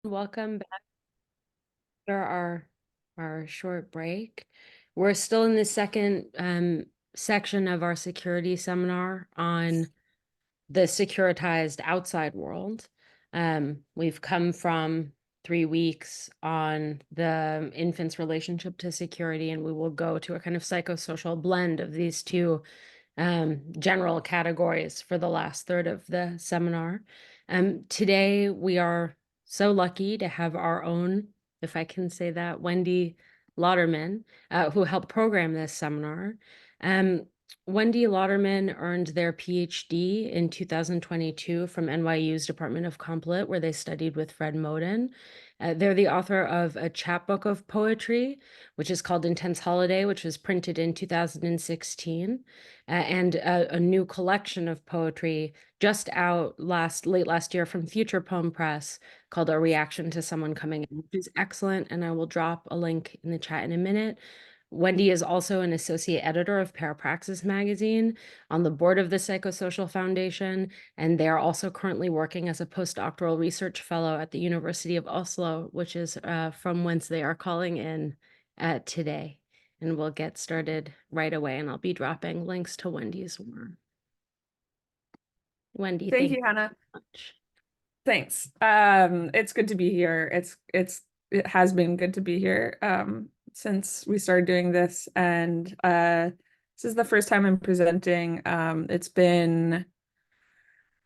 Welcome back after our short break. We're still in the second section of our security seminar on the securitized outside world. We've come from 3 weeks on the infant's relationship to security, and we will go to a kind of psychosocial blend of these two general categories for the last third of the seminar. Today, we are so lucky to have our own, if I can say that, Wendy Lotterman, who helped program this seminar. Wendy Lotterman earned their PhD in 2022 from NYU's Department of Comp Lit, where they studied with Fred Moden. They're the author of a chapbook of poetry, which is called Intense Holiday, which was printed in 2016, and a new collection of poetry just out late last year from Future Poem Press called A Reaction to Someone Coming In, which is excellent, and I will drop a link in the chat in a minute. Wendy is also an associate editor of Parapraxis magazine, on the board of the Psychosocial Foundation, and they are also currently working as a postdoctoral research fellow at the University of Oslo, which is from whence they are calling in today. And we'll get started right away, and I'll be dropping links to Wendy's work. Wendy, Thank thank you, you Hannah. so much. Thanks. It's good to be here. It has been good to be here since we started doing this, and this is the first time I'm presenting. It's been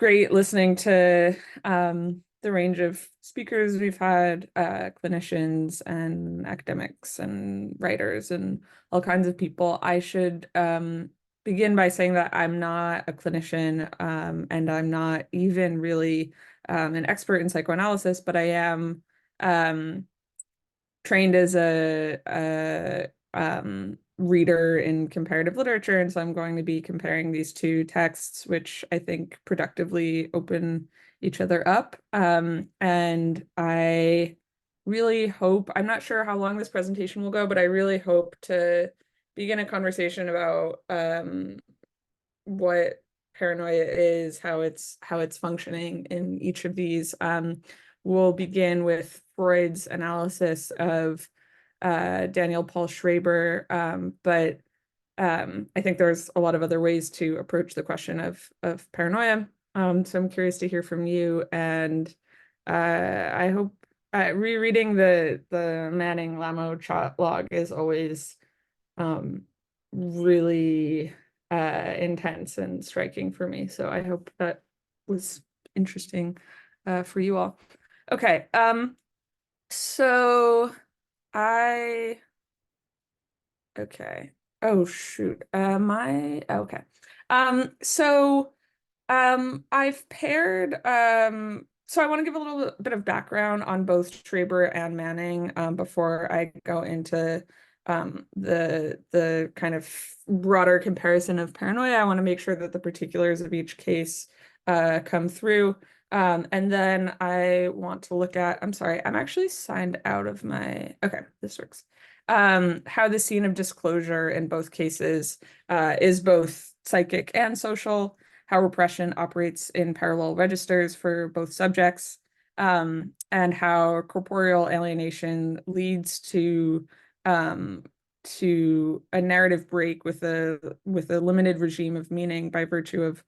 great listening to the range of speakers we've had, clinicians and academics and writers and all kinds of people. I should begin by saying that I'm not a clinician, and I'm not even really an expert in psychoanalysis, but I am trained as a reader in comparative literature, and so I'm going to be comparing these two texts, which I think productively open each other up. And I really hope, I'm not sure how long this presentation will go, but I really hope to begin a conversation about what paranoia is, how it's functioning in each of these. We'll begin with Freud's analysis of Daniel Paul Schreber, but I think there's a lot of other ways to approach the question of paranoia. So I'm curious to hear from you, and I hope rereading the Manning-Lamo chat log is always really intense and striking for me. So I hope that was interesting for you all. Okay, so okay. Oh shoot. Okay. So I've paired so I want to give a little bit of background on both Schreber and Manning before I go into the kind of broader comparison of paranoia. I want to make sure that the particulars of each case come through. And then I want to look at, I'm sorry, I'm actually signed out of my, okay, this works. How the scene of disclosure in both cases is both psychic and social, how repression operates in parallel registers for both subjects, and how corporeal alienation leads to a narrative break with a limited regime of meaning by virtue of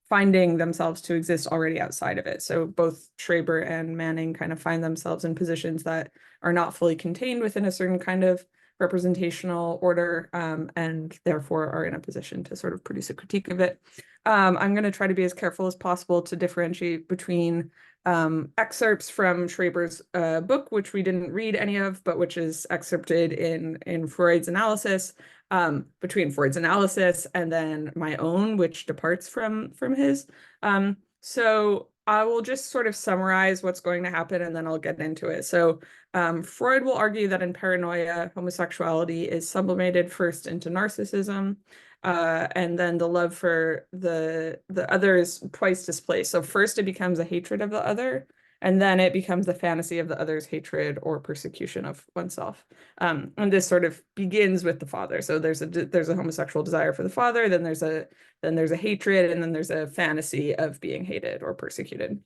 finding themselves to exist already outside of it. So both Schreber and Manning kind of find themselves in positions that are not fully contained within a certain kind of representational order, and therefore are in a position to sort of produce a critique of it. I'm going to try to be as careful as possible to differentiate between excerpts from Schreber's book, which we didn't read any of, but which is excerpted in Freud's analysis, between Freud's analysis and then my own, which departs from his. So I will just sort of summarize what's going to happen, and then I'll get into it. So Freud will argue that in paranoia, homosexuality is sublimated first into narcissism, and then the love for the other is twice displaced. So first it becomes a hatred of the other, and then it becomes the fantasy of the other's hatred or persecution of oneself. And this sort of begins with the father. So there's a homosexual desire for the father, then there's a hatred, and then there's a fantasy of being hated or persecuted.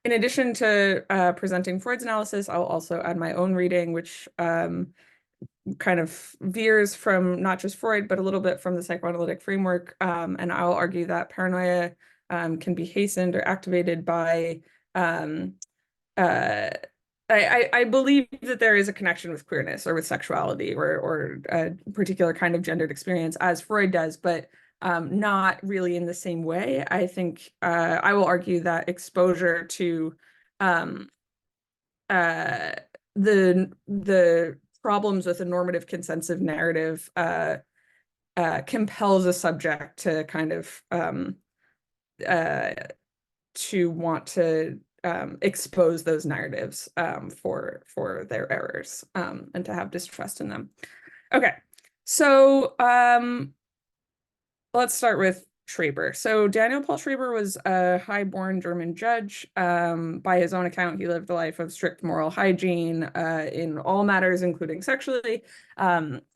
In addition to presenting Freud's analysis, I'll also add my own reading, which kind of veers from not just Freud, but a little bit from the psychoanalytic framework. And I'll argue that paranoia can be hastened or activated by uh, I believe that there is a connection with queerness or with sexuality or a particular kind of gendered experience, as Freud does, but not really in the same way. I think I will argue that exposure to um, uh, the problems with a normative consensive narrative compels a subject to kind of uh, to want to expose those narratives for their errors and to have distrust in them. Okay, so let's start with Schreber. So Daniel Paul Schreber was a high-born German judge. By his own account, he lived a life of strict moral hygiene in all matters, including sexually.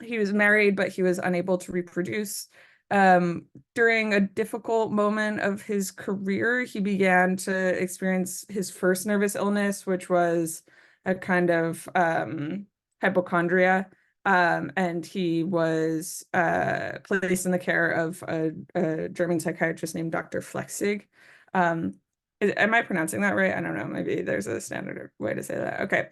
He was married, but he was unable to reproduce. During a difficult moment of his career, he began to experience his first nervous illness, which was a kind of hypochondria. And he was placed in the care of a German psychiatrist named Dr. Flechsig. Am I pronouncing that right? I don't know. Maybe there's a standard way to say that. Okay.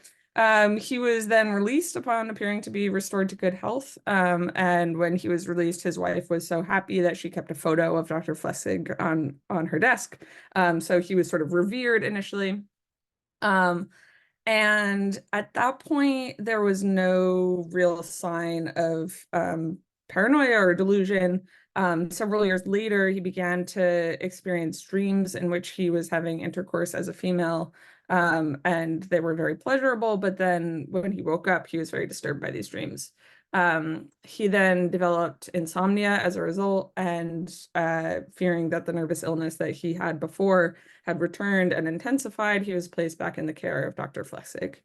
He was then released upon appearing to be restored to good health. And when he was released, his wife was so happy that she kept a photo of Dr. Flechsig on her desk. So he was sort of revered initially. And at that point, there was no real sign of paranoia or delusion. Several years later, he began to experience dreams in which he was having intercourse as a female, and they were very pleasurable. But then when he woke up, he was very disturbed by these dreams. He then developed insomnia as a result, and fearing that the nervous illness that he had before had returned and intensified, he was placed back in the care of Dr. Flechsig.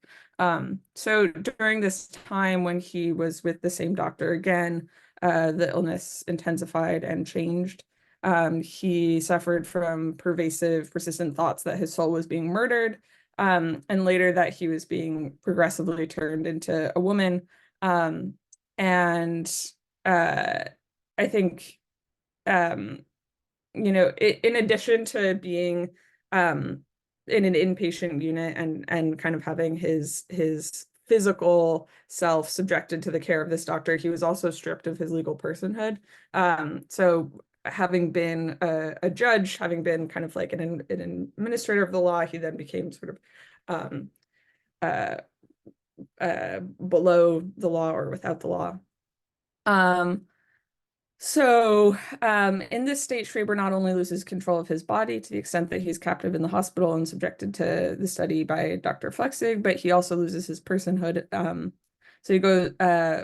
So during this time when he was with the same doctor again, the illness intensified and changed. He suffered from pervasive, persistent thoughts that his soul was being murdered, and later that he was being progressively turned into a woman. And I think, in addition to being in an inpatient unit and kind of having his physical self subjected to the care of this doctor, he was also stripped of his legal personhood. So having been a judge, having been kind of like an administrator of the law, he then became sort of uh, below the law or without the law. In this state, Schreber not only loses control of his body to the extent that he's captive in the hospital and subjected to the study by Dr. Flechsig, but he also loses his personhood. So he goes,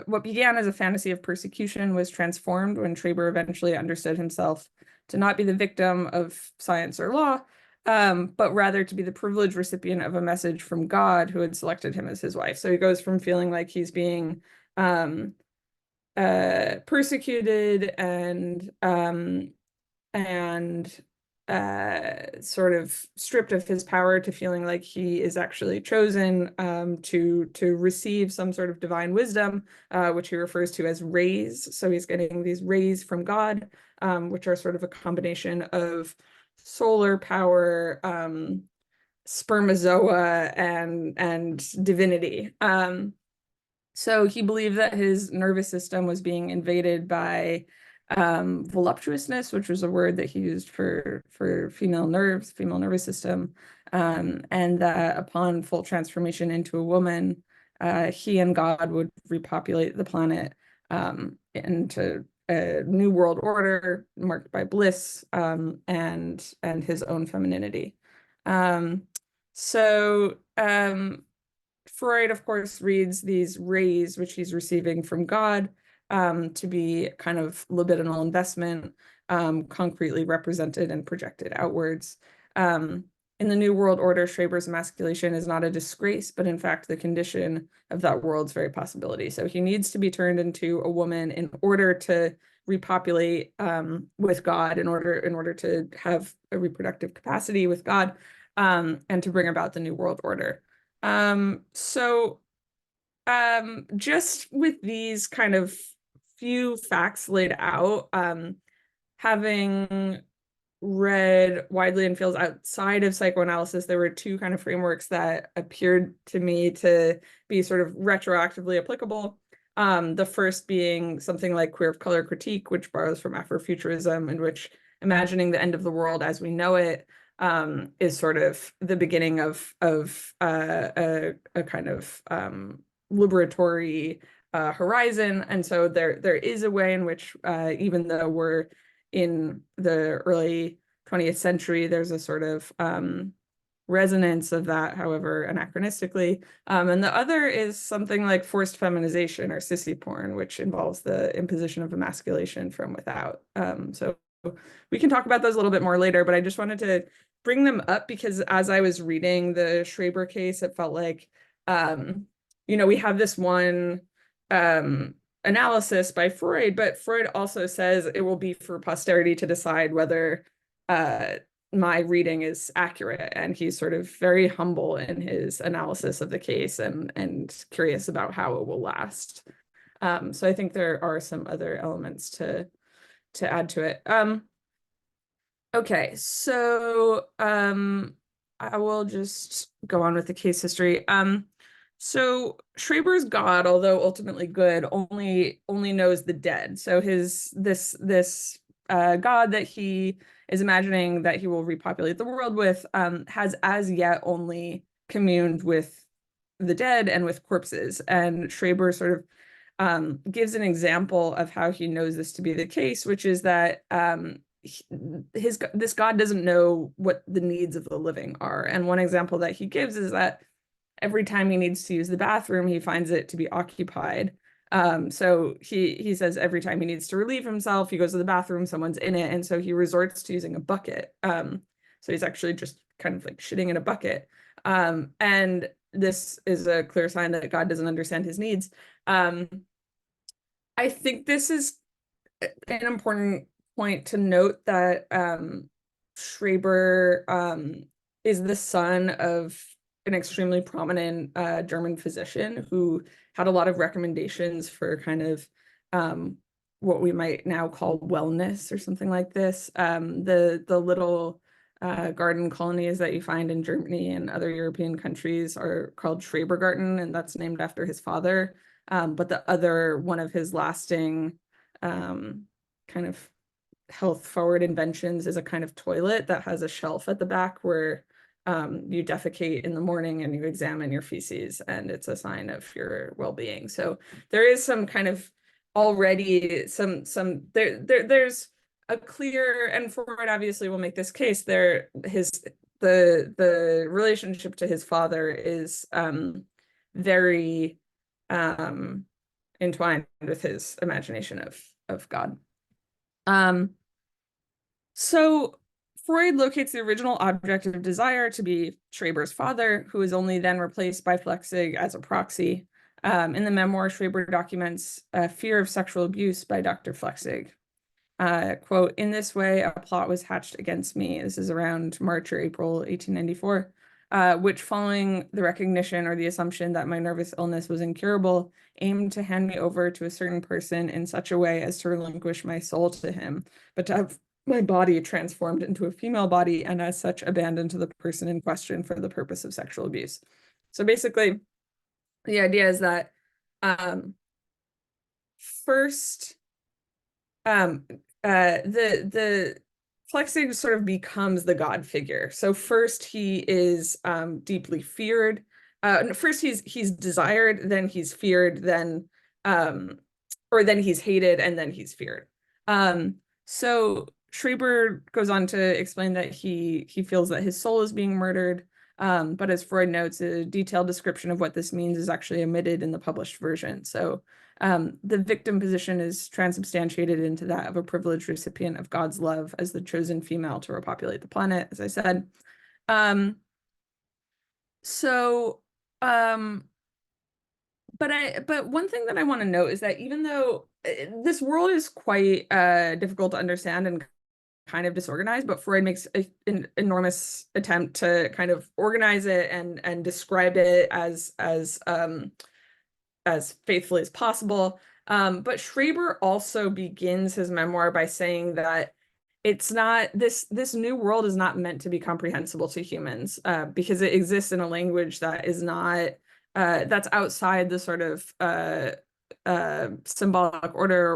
what began as a fantasy of persecution was transformed when Schreber eventually understood himself to not be the victim of science or law, but rather to be the privileged recipient of a message from God who had selected him as his wife. So he goes from feeling like he's being persecuted and sort of stripped of his power to feeling like he is actually chosen to receive some sort of divine wisdom, which he refers to as rays. So he's getting these rays from God, which are sort of a combination of solar power, spermazoa, and divinity. So he believed that his nervous system was being invaded by voluptuousness, which was a word that he used for female nerves, female nervous system, and that upon full transformation into a woman, he and God would repopulate the planet into a new world order marked by bliss and his own femininity. So Freud, of course, reads these rays, which he's receiving from God, to be kind of libidinal investment, concretely represented and projected outwards. In the New World Order, Schreber's emasculation is not a disgrace, but in fact, the condition of that world's very possibility. So he needs to be turned into a woman in order to repopulate with God, in order to have a reproductive capacity with God. and to bring about the New World Order. So just with these kind of few facts laid out, having read widely in fields outside of psychoanalysis, there were two kind of frameworks that appeared to me to be sort of retroactively applicable. The first being something like queer of color critique, which borrows from Afrofuturism, in which imagining the end of the world as we know it is sort of the beginning of a kind of liberatory horizon. And so there is a way in which even though we're in the early 20th century, there's a sort of resonance of that, however anachronistically. And the other is something like forced feminization or sissy porn, which involves the imposition of emasculation from without. So we can talk about those a little bit more later, but I just wanted to bring them up because as I was reading the Schreber case, it felt like, we have this one analysis by Freud, but Freud also says it will be for posterity to decide whether my reading is accurate. And he's sort of very humble in his analysis of the case and curious about how it will last. So I think there are some other elements to add to it. Okay, so I will just go on with the case history. So Schreber's God, although ultimately good, only knows the dead. So this God that he is imagining that he will repopulate the world with has as yet only communed with the dead and with corpses. And Schreber sort of gives an example of how he knows this to be the case, which is that this God doesn't know what the needs of the living are. And one example that he gives is that every time he needs to use the bathroom, he finds it to be occupied. So he says every time he needs to relieve himself, he goes to the bathroom, someone's in it, and so he resorts to using a bucket. So he's actually just kind of like shitting in a bucket. And this is a clear sign that God doesn't understand his needs. I think this is an important point to note that Schreber is the son of an extremely prominent German physician who had a lot of recommendations for kind of what we might now call wellness or something like this. The little garden colonies that you find in Germany and other European countries are called Schrebergarten, and that's named after his father. But the other one of his lasting kind of health forward inventions is a kind of toilet that has a shelf at the back where you defecate in the morning and you examine your feces, and it's a sign of your well-being. So there is some kind of already there's a clear, and Freud obviously will make this case there, the relationship to his father is very entwined with his imagination of God. So Freud locates the original object of desire to be Schreber's father, who is only then replaced by Flechsig as a proxy. In the memoir, Schreber documents a fear of sexual abuse by Dr. Flechsig. Quote, "In this way, a plot was hatched against me." This is around March or April 1894, which, following the recognition or the assumption that my nervous illness was incurable, aimed to hand me over to a certain person in such a way as to relinquish my soul to him, but to have my body transformed into a female body and as such abandoned to the person in question for the purpose of sexual abuse. So basically, the idea is that first, the Flechsig sort of becomes the God figure. So first he is deeply feared. First he's desired, then he's feared, then or then he's hated, and then he's feared. So Schreber goes on to explain that he feels that his soul is being murdered. But as Freud notes, a detailed description of what this means is actually omitted in the published version. So the victim position is transubstantiated into that of a privileged recipient of God's love as the chosen female to repopulate the planet, as I said. But one thing that I want to note is that even though this world is quite difficult to understand and kind of disorganized, but Freud makes an enormous attempt to kind of organize it and describe it as faithfully as possible. But Schreber also begins his memoir by saying that it's not this new world is not meant to be comprehensible to humans, because it exists in a language that is not that's outside the sort of symbolic order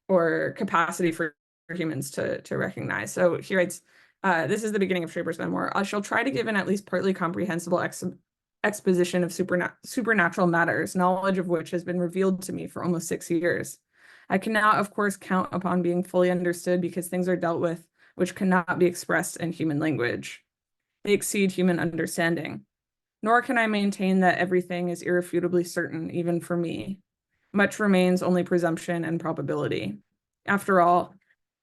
or capacity for humans to recognize. So he writes, this is the beginning of Schreber's memoir. I shall try to give an at least partly comprehensible exposition of supernatural matters, knowledge of which has been revealed to me for almost 6 years. I cannot, of course, count upon being fully understood because things are dealt with which cannot be expressed in human language. They exceed human understanding. Nor can I maintain that everything is irrefutably certain, even for me. Much remains only presumption and probability. After all,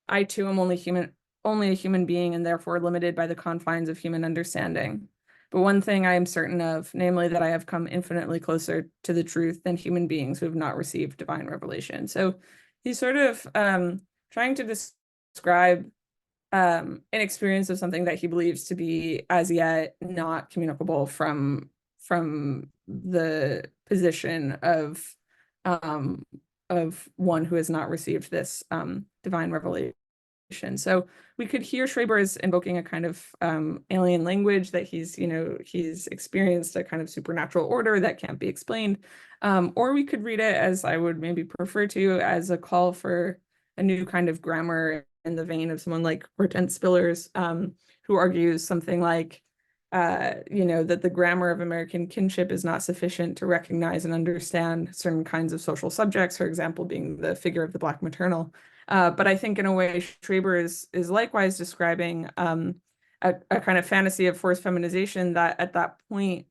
I too am only a human being and therefore limited by the confines of human understanding. But one thing I am certain of, namely that I have come infinitely closer to the truth than human beings who have not received divine revelation. So he's sort of trying to describe an experience of something that he believes to be as yet not communicable from the position of one who has not received this divine revelation. So we could hear Schreber as invoking a kind of alien language that he's experienced a kind of supernatural order that can't be explained. Or we could read it, as I would maybe prefer to, as a call for a new kind of grammar in the vein of someone like Hortense Spillers, who argues something like, that the grammar of American kinship is not sufficient to recognize and understand certain kinds of social subjects, for example, being the figure of the Black maternal. But I think in a way, Schreber is likewise describing a kind of fantasy of forced feminization that at that point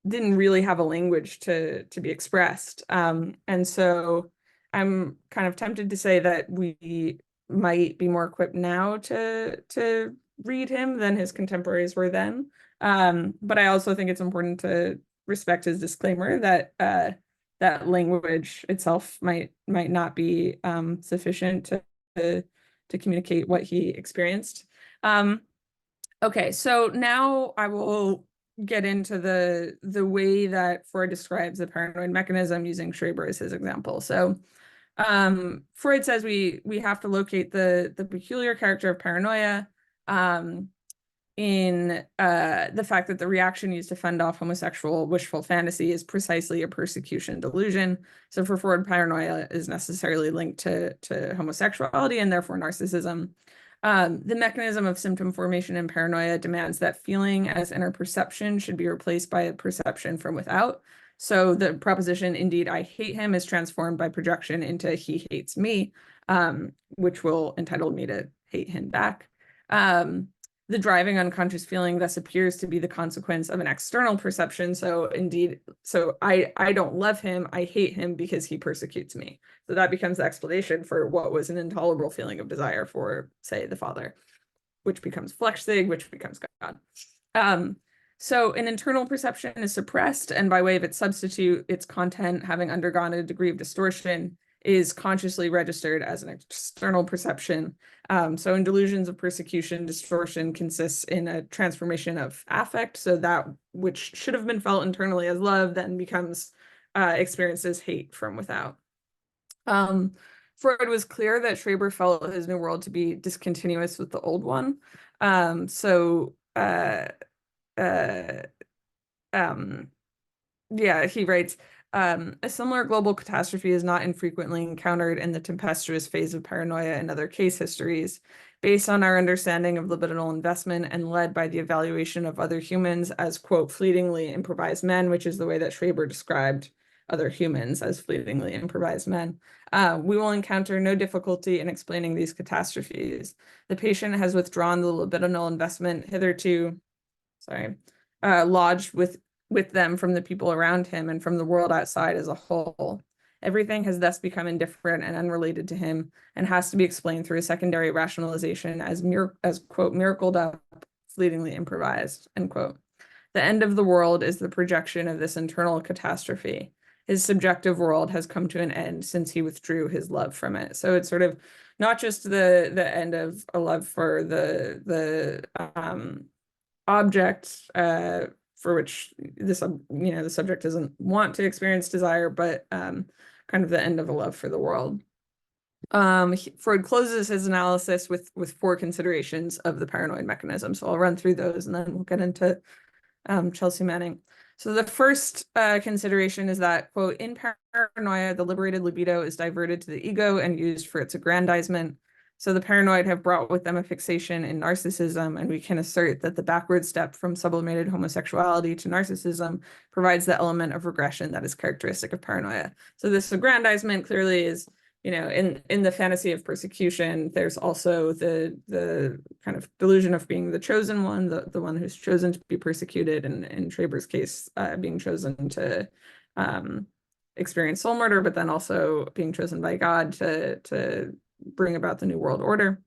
didn't really have a language to be expressed. And so I'm kind of tempted to say that we might be more equipped now to read him than his contemporaries were then. But I also think it's important to respect his disclaimer that that language itself might not be sufficient to communicate what he experienced. Okay, so now I will get into the way that Freud describes the paranoid mechanism using Schreber as his example. So Freud says we have to locate the peculiar character of paranoia in the fact that the reaction used to fend off homosexual wishful fantasy is precisely a persecution delusion. So for Freud, paranoia is necessarily linked to homosexuality and therefore narcissism. The mechanism of symptom formation in paranoia demands that feeling as inner perception should be replaced by a perception from without. So the proposition, indeed, I hate him, is transformed by projection into he hates me, which will entitle me to hate him back. The driving unconscious feeling thus appears to be the consequence of an external perception. So indeed, I don't love him, I hate him because he persecutes me. So that becomes the explanation for what was an intolerable feeling of desire for, say, the father, which becomes Flechsig, which becomes God. So an internal perception is suppressed, and by way of its substitute, its content having undergone a degree of distortion is consciously registered as an external perception. So in delusions of persecution, distortion consists in a transformation of affect. So that which should have been felt internally as love then becomes experienced as hate from without. Freud was clear that Schreber felt his new world to be discontinuous with the old one. Yeah, he writes, a similar global catastrophe is not infrequently encountered in the tempestuous phase of paranoia and other case histories, based on our understanding of libidinal investment and led by the evaluation of other humans as, quote, fleetingly improvised men, which is the way that Schreber described other humans as fleetingly improvised men. We will encounter no difficulty in explaining these catastrophes. The patient has withdrawn the libidinal investment hitherto, lodged with them from the people around him and from the world outside as a whole. Everything has thus become indifferent and unrelated to him and has to be explained through a secondary rationalization as quote, miracled up, fleetingly improvised, end quote. The end of the world is the projection of this internal catastrophe. his subjective world has come to an end since he withdrew his love from it. So it's sort of not just the end of a love for the object for which this the subject doesn't want to experience desire, but kind of the end of a love for the world. Freud closes his analysis with four considerations of the paranoid mechanism. So I'll run through those and then we'll get into Chelsea Manning. So the first consideration is that, quote, in paranoia, the liberated libido is diverted to the ego and used for its aggrandizement. So the paranoid have brought with them a fixation in narcissism, and we can assert that the backward step from sublimated homosexuality to narcissism provides the element of regression that is characteristic of paranoia. So this aggrandizement clearly is, in the fantasy of persecution, there's also the kind of delusion of being the chosen one, the one who's chosen to be persecuted, and in Schreber's case, being chosen to experience soul murder, but then also being chosen by God to bring about the New World Order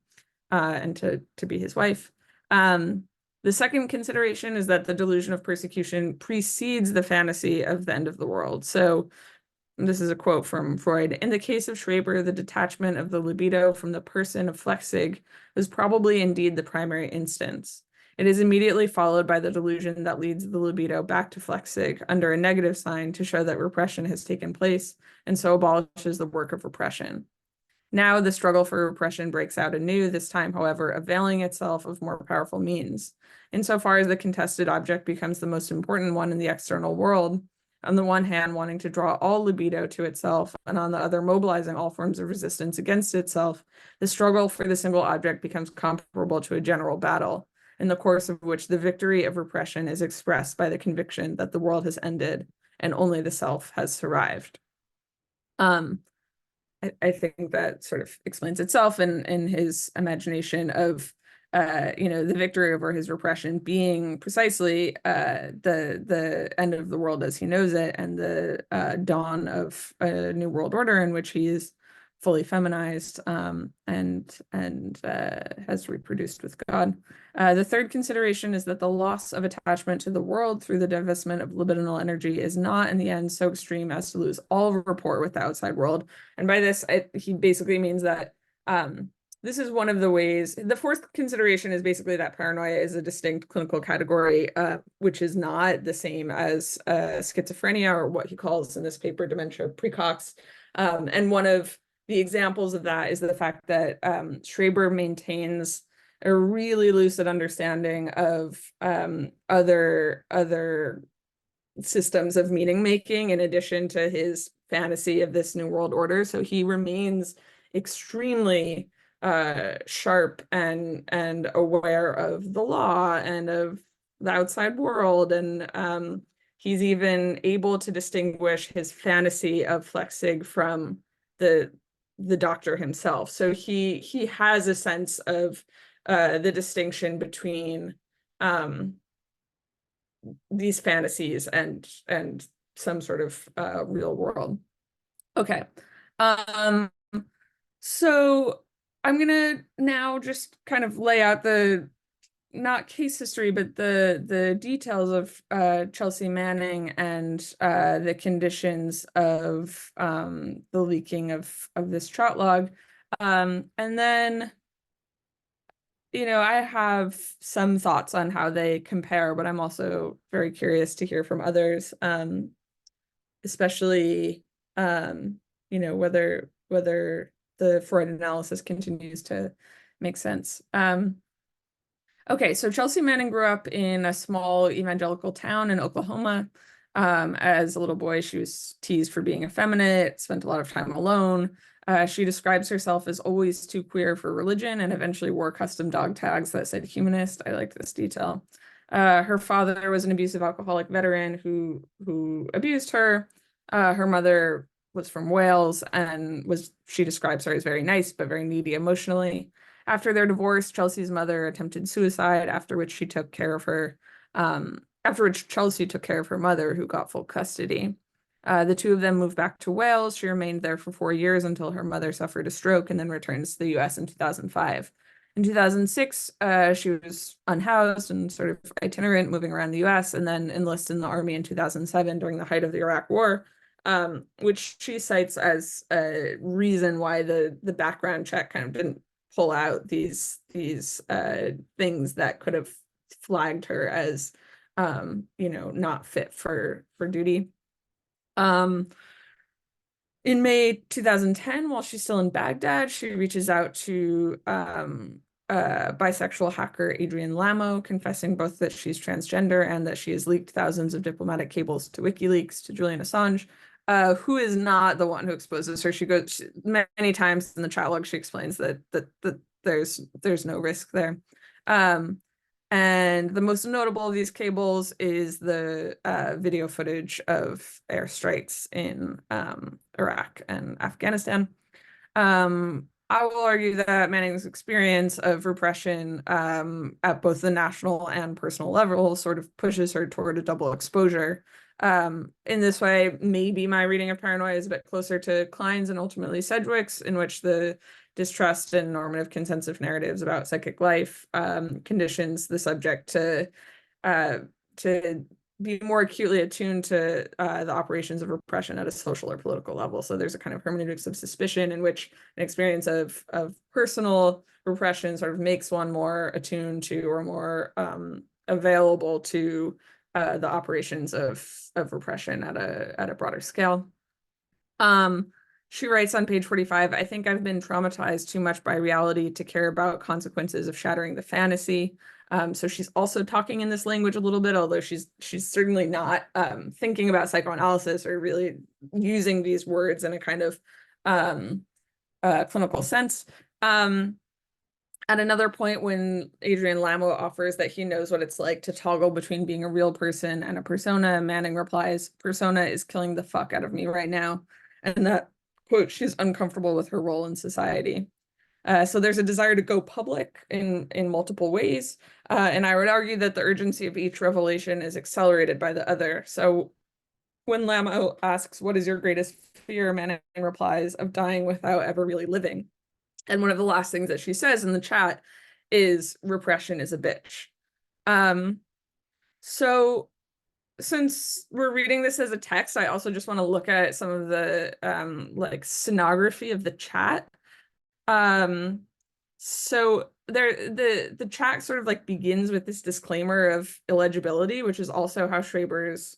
and to be his wife. The second consideration is that the delusion of persecution precedes the fantasy of the end of the world. So this is a quote from Freud. In the case of Schreber, the detachment of the libido from the person of Flechsig was probably indeed the primary instance. It is immediately followed by the delusion that leads the libido back to Flechsig under a negative sign to show that repression has taken place and so abolishes the work of repression. Now the struggle for repression breaks out anew, this time, however, availing itself of more powerful means. Insofar as the contested object becomes the most important one in the external world, on the one hand, wanting to draw all libido to itself, and on the other, mobilizing all forms of resistance against itself, the struggle for the single object becomes comparable to a general battle, in the course of which the victory of repression is expressed by the conviction that the world has ended and only the self has survived. I think that sort of explains itself in his imagination of the victory over his repression being precisely the end of the world as he knows it, and the dawn of a new world order in which he is fully feminized and has reproduced with God. The third consideration is that the loss of attachment to the world through the divestment of libidinal energy is not in the end so extreme as to lose all rapport with the outside world. And by this, he basically means that this is one of the ways. The fourth consideration is basically that paranoia is a distinct clinical category, which is not the same as schizophrenia, or what he calls in this paper dementia precox. And one of the examples of that is the fact that Schreber maintains a really lucid understanding of other systems of meaning making in addition to his fantasy of this new world order. So he remains extremely sharp and aware of the law and of the outside world, and he's even able to distinguish his fantasy of Flechsig from the doctor himself. So he has a sense of the distinction between these fantasies and some sort of real world. Okay. So I'm gonna now just kind of lay out the not case history, but the details of Chelsea Manning and the conditions of the leaking of this trout log. And then, I have some thoughts on how they compare, but I'm also very curious to hear from others, especially, whether the Freud analysis continues to make sense. Okay, so Chelsea Manning grew up in a small evangelical town in Oklahoma. As a little boy, she was teased for being effeminate, spent a lot of time alone. She describes herself as always too queer for religion, and eventually wore custom dog tags that said humanist. I liked this detail. Her father was an abusive alcoholic veteran who abused her. Her mother was from Wales and she describes her as very nice but very needy emotionally. After their divorce, Chelsea's mother attempted suicide, after which Chelsea took care of her mother, who got full custody. The two of them moved back to Wales. She remained there for 4 years until her mother suffered a stroke and then returns to the US in 2005. In 2006, she was unhoused and sort of itinerant, moving around the US, and then enlisted in the army in 2007 during the height of the Iraq War. which she cites as a reason why the background check kind of didn't pull out these things that could have flagged her as not fit for duty. In May 2010, while she's still in Baghdad, she reaches out to bisexual hacker Adrian Lamo, confessing both that she's transgender and that she has leaked thousands of diplomatic cables to WikiLeaks to Julian Assange, who is not the one who exposes her. Many times in the chat log, she explains that there's no risk there. And the most notable of these cables is the video footage of airstrikes in Iraq and Afghanistan. I will argue that Manning's experience of repression at both the national and personal level sort of pushes her toward a double exposure. In this way, maybe my reading of Paranoia is a bit closer to Klein's and ultimately Sedgwick's, in which the distrust and normative consensus narratives about psychic life conditions the subject to be more acutely attuned to the operations of repression at a social or political level. So there's a kind of hermeneutics of suspicion in which an experience of personal repression sort of makes one more attuned to or more available to the operations of repression at a broader scale. She writes on page 45, I think I've been traumatized too much by reality to care about consequences of shattering the fantasy. So she's also talking in this language a little bit, although she's certainly not thinking about psychoanalysis or really using these words in a kind of clinical sense. At another point, when Adrian Lamo offers that he knows what it's like to toggle between being a real person and a persona, Manning replies, persona is killing the fuck out of me right now. And that, quote, she's uncomfortable with her role in society. So there's a desire to go public in multiple ways. And I would argue that the urgency of each revelation is accelerated by the other. So when Lamo asks, what is your greatest fear? Manning replies, of dying without ever really living. And one of the last things that she says in the chat is repression is a bitch. So since we're reading this as a text, I also just want to look at some of the like scenography of the chat. So the chat sort of like begins with this disclaimer of illegibility, which is also how Schreber's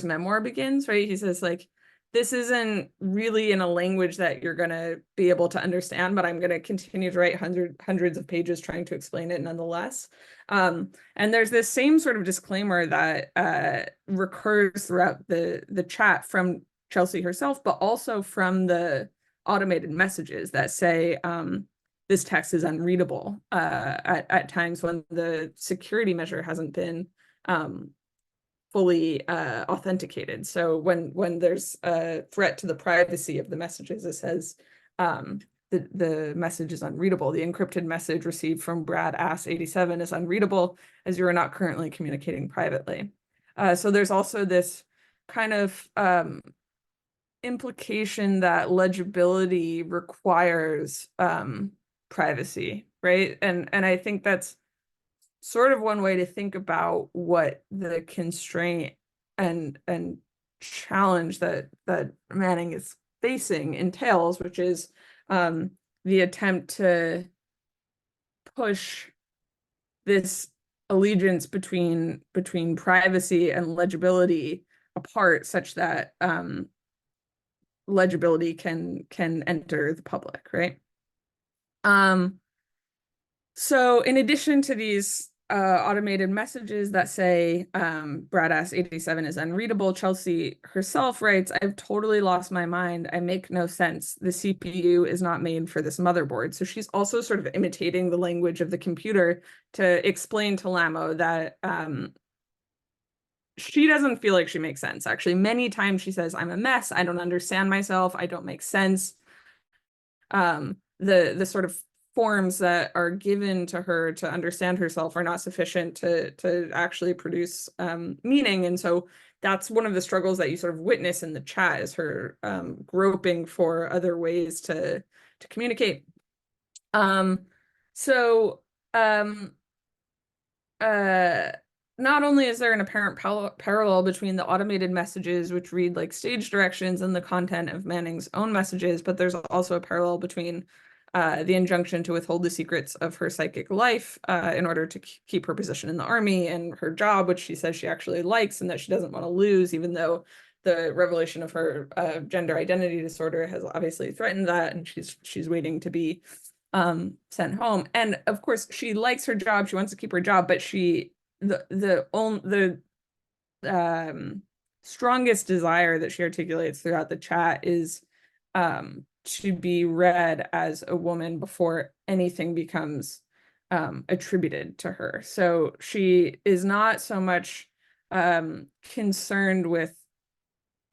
memoir begins, right? He says like, this isn't really in a language that you're gonna be able to understand, but I'm gonna continue to write hundreds of pages trying to explain it nonetheless. And there's this same sort of disclaimer that recurs throughout the chat from Chelsea herself, but also from the automated messages that say this text is unreadable at times when the security measure hasn't been fully authenticated. So when there's a threat to the privacy of the messages, it says the message is unreadable. The encrypted message received from Brad Ass 87 is unreadable as you are not currently communicating privately. So there's also this kind of implication that legibility requires privacy, right? And I think that's sort of one way to think about what the constraint and challenge that Manning is facing entails, which is the attempt to push this allegiance between privacy and legibility apart, such that legibility can enter the public, right? So in addition to these automated messages that say Bradass 87 is unreadable, Chelsea herself writes, I've totally lost my mind. I make no sense. The CPU is not made for this motherboard. So she's also sort of imitating the language of the computer to explain to Lamo that she doesn't feel like she makes sense. Actually, many times she says, I'm a mess. I don't understand myself. I don't make sense. The sort of forms that are given to her to understand herself are not sufficient to actually produce meaning. And so that's one of the struggles that you sort of witness in the chat, is her groping for other ways to communicate. So not only is there an apparent parallel between the automated messages, which read like stage directions, and the content of Manning's own messages, but there's also a parallel between the injunction to withhold the secrets of her psychic life in order to keep her position in the army, and her job, which she says she actually likes and that she doesn't want to lose, even though the revelation of her gender identity disorder has obviously threatened that, and she's waiting to be sent home. And of course, she likes her job, she wants to keep her job, but the strongest desire that she articulates throughout the chat is to be read as a woman before anything becomes attributed to her. So she is not so much concerned with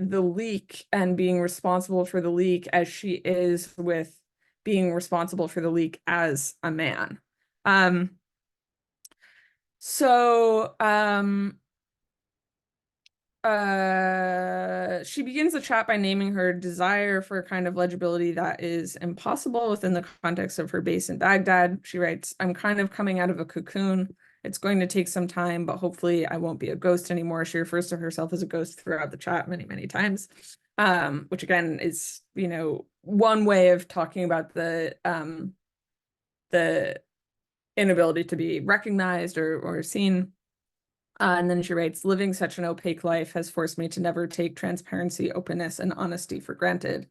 the leak and being responsible for the leak as she is with being responsible for the leak as a man. She begins the chat by naming her desire for a kind of legibility that is impossible within the context of her base in Baghdad. She writes, "I'm kind of coming out of a cocoon. It's going to take some time, but hopefully I won't be a ghost anymore." She refers to herself as a ghost throughout the chat many, many times, which again is, one way of talking about the inability to be recognized or seen. And then she writes, "Living such an opaque life has forced me to never take transparency, openness, and honesty for granted."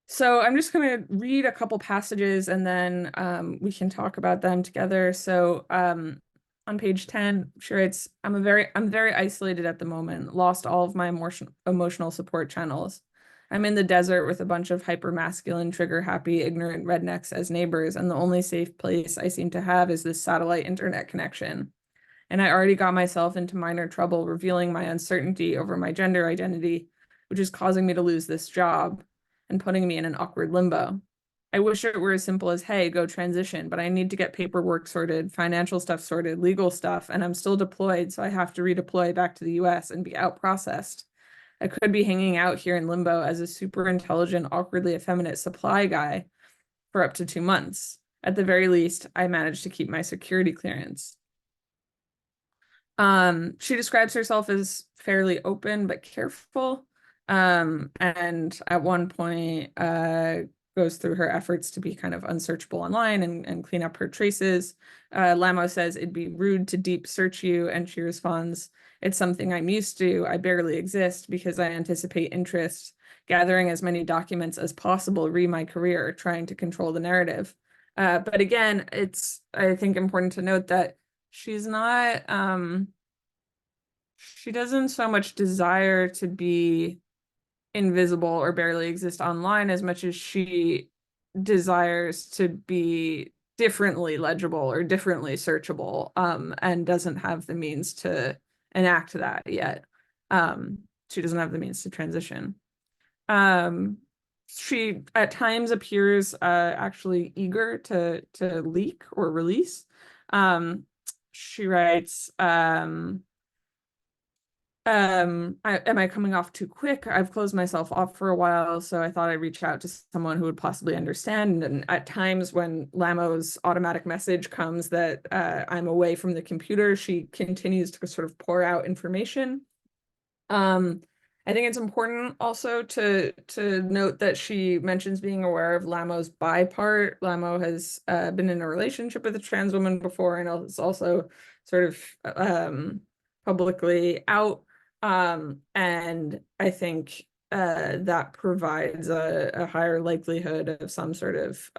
So I'm just going to read a couple passages and then we can talk about them together. So on page 10, she writes, I'm very isolated at the moment, lost all of my emotional support channels. I'm in the desert with a bunch of hyper-masculine, trigger-happy, ignorant rednecks as neighbors, and the only safe place I seem to have is this satellite internet connection. And I already got myself into minor trouble revealing my uncertainty over my gender identity, which is causing me to lose this job and putting me in an awkward limbo. I wish it were as simple as, hey, go transition, but I need to get paperwork sorted, financial stuff sorted, legal stuff, and I'm still deployed, so I have to redeploy back to the US and be out processed. I could be hanging out here in limbo as a super intelligent, awkwardly effeminate supply guy for up to 2 months. At the very least, I managed to keep my security clearance. She describes herself as fairly open but careful. And at one point goes through her efforts to be kind of unsearchable online and clean up her traces. Lamo says it'd be rude to deep search you, and she responds, "It's something I'm used to. I barely exist because I anticipate interest, gathering as many documents as possible, re my career, trying to control the narrative." But again, it's, I think, important to note that she's not, she doesn't so much desire to be invisible or barely exist online as much as she desires to be differently legible or differently searchable, and doesn't have the means to enact that yet. She doesn't have the means to transition. She at times appears actually eager to leak or release. She writes, am I coming off too quick? I've closed myself off for a while, so I thought I'd reach out to someone who would possibly understand. And at times when Lamo's automatic message comes that I'm away from the computer, she continues to sort of pour out information. I think it's important also to note that she mentions being aware of Lamo's bi part. Lamo has been in a relationship with a trans woman before and is also sort of publicly out. And I think that provides a higher likelihood of some sort of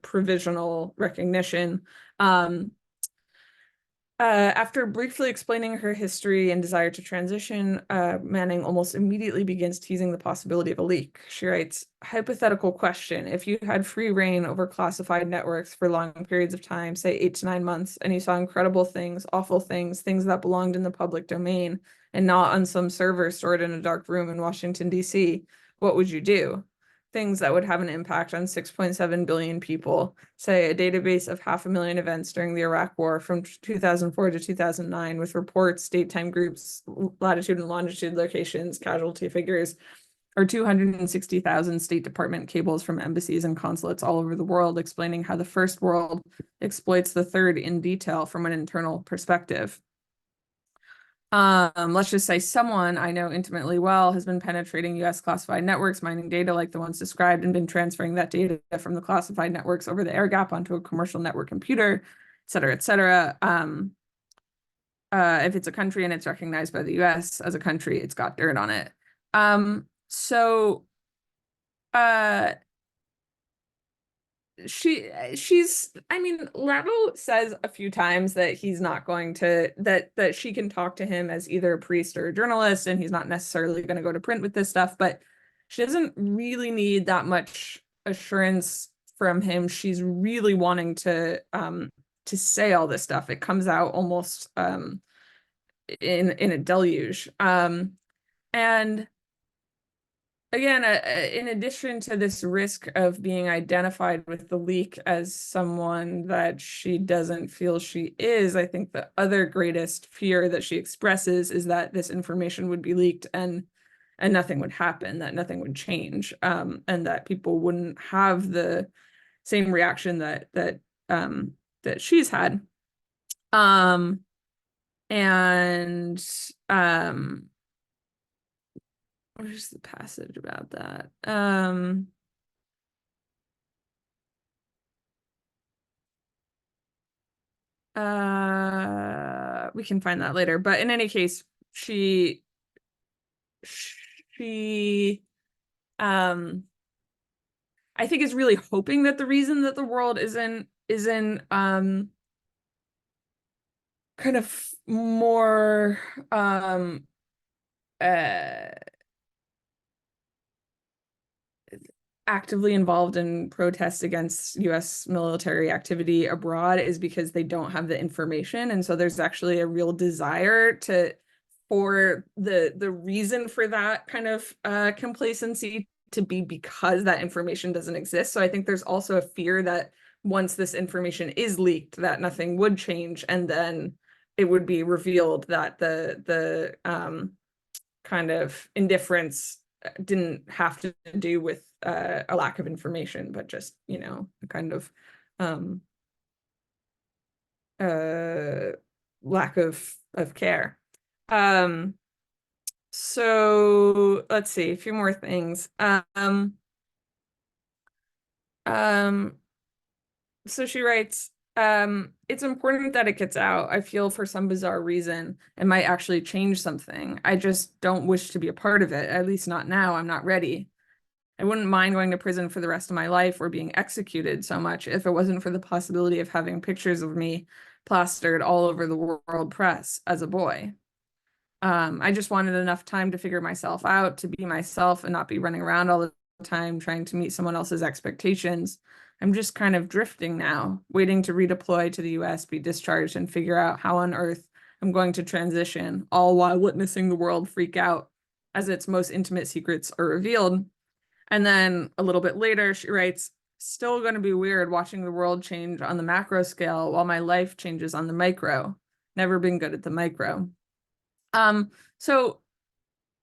provisional recognition. After briefly explaining her history and desire to transition, Manning almost immediately begins teasing the possibility of a leak. She writes, hypothetical question. If you had free reign over classified networks for long periods of time, say 8 to 9 months, and you saw incredible things, awful things, things that belonged in the public domain and not on some server stored in a dark room in Washington, D.C., what would you do? Things that would have an impact on 6.7 billion people, say a database of 500,000 events during the Iraq War from 2004 to 2009 with reports, date time groups, latitude and longitude locations, casualty figures. or 260,000 State Department cables from embassies and consulates all over the world, explaining how the first world exploits the third in detail from an internal perspective. Let's just say someone I know intimately well has been penetrating US classified networks, mining data like the ones described, and been transferring that data from the classified networks over the air gap onto a commercial network computer, et cetera, et cetera. If it's a country and it's recognized by the US as a country, it's got dirt on it. So uh she's I mean, Labo says a few times that he's not going to that she can talk to him as either a priest or a journalist, and he's not necessarily going to go to print with this stuff, but she doesn't really need that much assurance from him. She's really wanting to say all this stuff. It comes out almost in a deluge. And again, in addition to this risk of being identified with the leak as someone that she doesn't feel she is, I think the other greatest fear that she expresses is that this information would be leaked and nothing would happen, that nothing would change, and that people wouldn't have the same reaction that she's had. And where's the passage about that? We can find that later, but in any case, she I think is really hoping that the reason that the world isn't kind of more actively involved in protests against US military activity abroad is because they don't have the information. And so there's actually a real desire for the reason for that kind of complacency to be because that information doesn't exist. So I think there's also a fear that once this information is leaked, that nothing would change, and then it would be revealed that the kind of indifference didn't have to do with a lack of information, but just, you know, a kind of lack of care. So let's see, a few more things. So she writes, it's important that it gets out. I feel for some bizarre reason it might actually change something. I just don't wish to be a part of it, at least not now. I'm not ready. I wouldn't mind going to prison for the rest of my life or being executed so much if it wasn't for the possibility of having pictures of me plastered all over the world press as a boy. I just wanted enough time to figure myself out, to be myself and not be running around all the time trying to meet someone else's expectations. I'm just kind of drifting now, waiting to redeploy to the US, be discharged, and figure out how on earth I'm going to transition, all while witnessing the world freak out as its most intimate secrets are revealed. And then a little bit later, she writes, still going to be weird watching the world change on the macro scale while my life changes on the micro. Never been good at the micro. So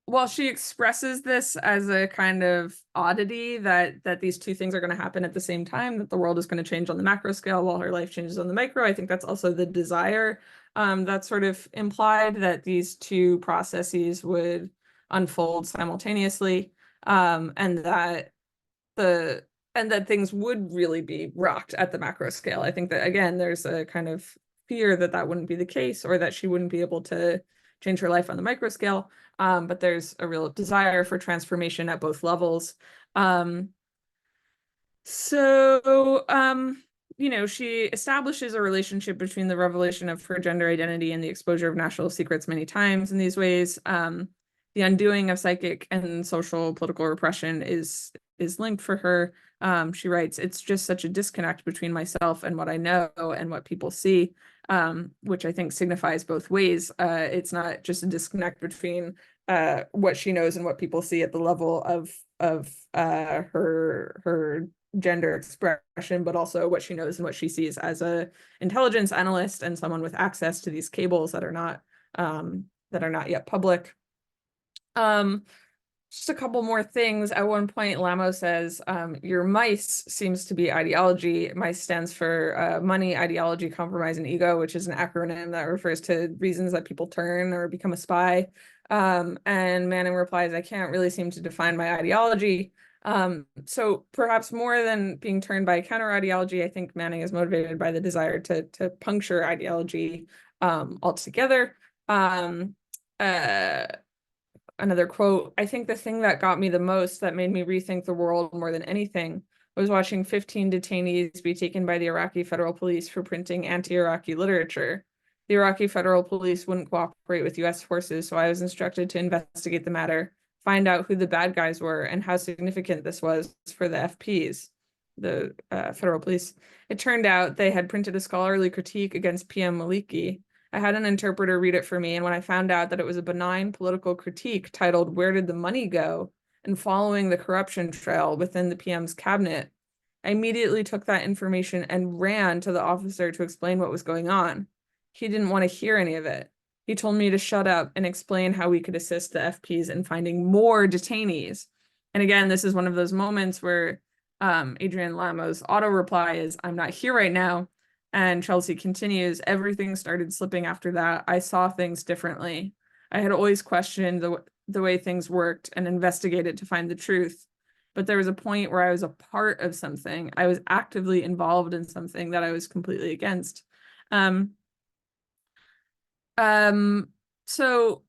while she expresses this as a kind of oddity that these two things are going to happen at the same time, that the world is going to change on the macro scale while her life changes on the micro, I think that's also the desire that's sort of implied, that these two processes would unfold simultaneously, and that things would really be rocked at the macro scale. I think that, again, there's a kind of fear that that wouldn't be the case, or that she wouldn't be able to change her life on the micro scale. But there's a real desire for transformation at both levels. You know, she establishes a relationship between the revelation of her gender identity and the exposure of national secrets many times in these ways. The undoing of psychic and social political repression is linked for her. She writes, it's just such a disconnect between myself and what I know and what people see, which I think signifies both ways. It's not just a disconnect between what she knows and what people see at the level of her gender expression, but also what she knows and what she sees as a intelligence analyst and someone with access to these cables that are not yet public. Just a couple more things. At one point, Lamo says, your MICE seems to be ideology. MICE stands for money, ideology, compromise, and ego, which is an acronym that refers to reasons that people turn or become a spy. And Manning replies, I can't really seem to define my ideology. So perhaps more than being turned by counter ideology, I think Manning is motivated by the desire to puncture ideology altogether. Um, uh, Another quote, I think the thing that got me the most, that made me rethink the world more than anything, was watching 15 detainees be taken by the Iraqi Federal Police for printing anti-Iraqi literature. The Iraqi Federal Police wouldn't cooperate with US forces, so I was instructed to investigate the matter, find out who the bad guys were, and how significant this was for the FPs, the Federal Police. It turned out they had printed a scholarly critique against PM Maliki. I had an interpreter read it for me, and when I found out that it was a benign political critique titled Where Did the Money Go? And following the corruption trail within the PM's cabinet, I immediately took that information and ran to the officer to explain what was going on. He didn't want to hear any of it. He told me to shut up and explain how we could assist the FPs in finding more detainees. And again, this is one of those moments where Adrian Lamo's auto reply is, I'm not here right now. And Chelsea continues, everything started slipping after that. I saw things differently. I had always questioned the way things worked and investigated to find the truth. But there was a point where I was a part of something. I was actively involved in something that I was completely against. Um, so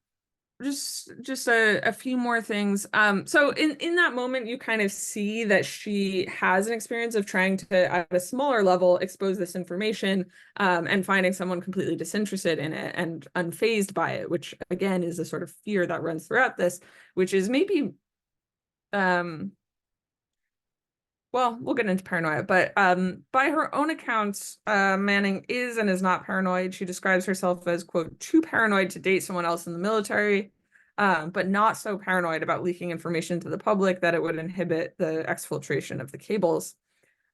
just a few more things. So in that moment, you kind of see that she has an experience of trying to, at a smaller level, expose this information, and finding someone completely disinterested in it and unfazed by it, which again is a sort of fear that runs throughout this, which is maybe well, we'll get into paranoia, but by her own accounts, Manning is and is not paranoid. She describes herself as, quote, too paranoid to date someone else in the military, but not so paranoid about leaking information to the public that it would inhibit the exfiltration of the cables.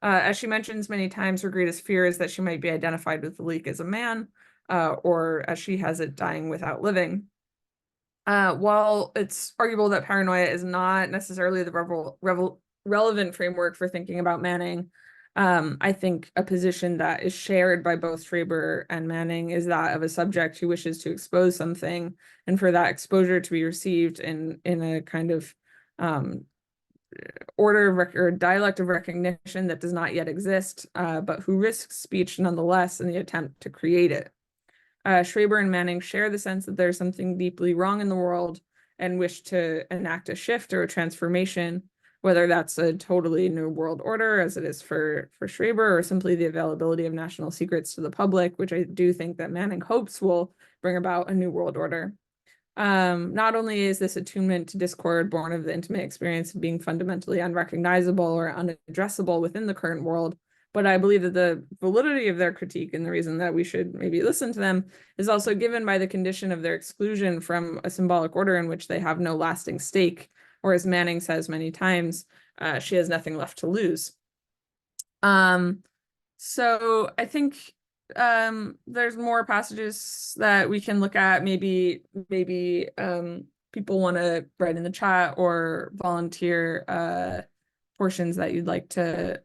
As she mentions many times, her greatest fear is that she might be identified with the leak as a man, or as she has it, dying without living. While it's arguable that paranoia is not necessarily the relevant framework for thinking about Manning, I think a position that is shared by both Schreber and Manning is that of a subject who wishes to expose something, and for that exposure to be received in a kind of order of or dialect of recognition that does not yet exist, but who risks speech nonetheless in the attempt to create it. Schreber and Manning share the sense that there's something deeply wrong in the world and wish to enact a shift or a transformation, whether that's a totally new world order, as it is for Schreber, or simply the availability of national secrets to the public, which I do think that Manning hopes will bring about a new world order. Not only is this attunement to discord born of the intimate experience of being fundamentally unrecognizable or unaddressable within the current world, but I believe that the validity of their critique and the reason that we should maybe listen to them is also given by the condition of their exclusion from a symbolic order in which they have no lasting stake, or as Manning says many times, she has nothing left to lose. So I think there's more passages that we can look at. Maybe people want to write in the chat or volunteer portions that you'd like to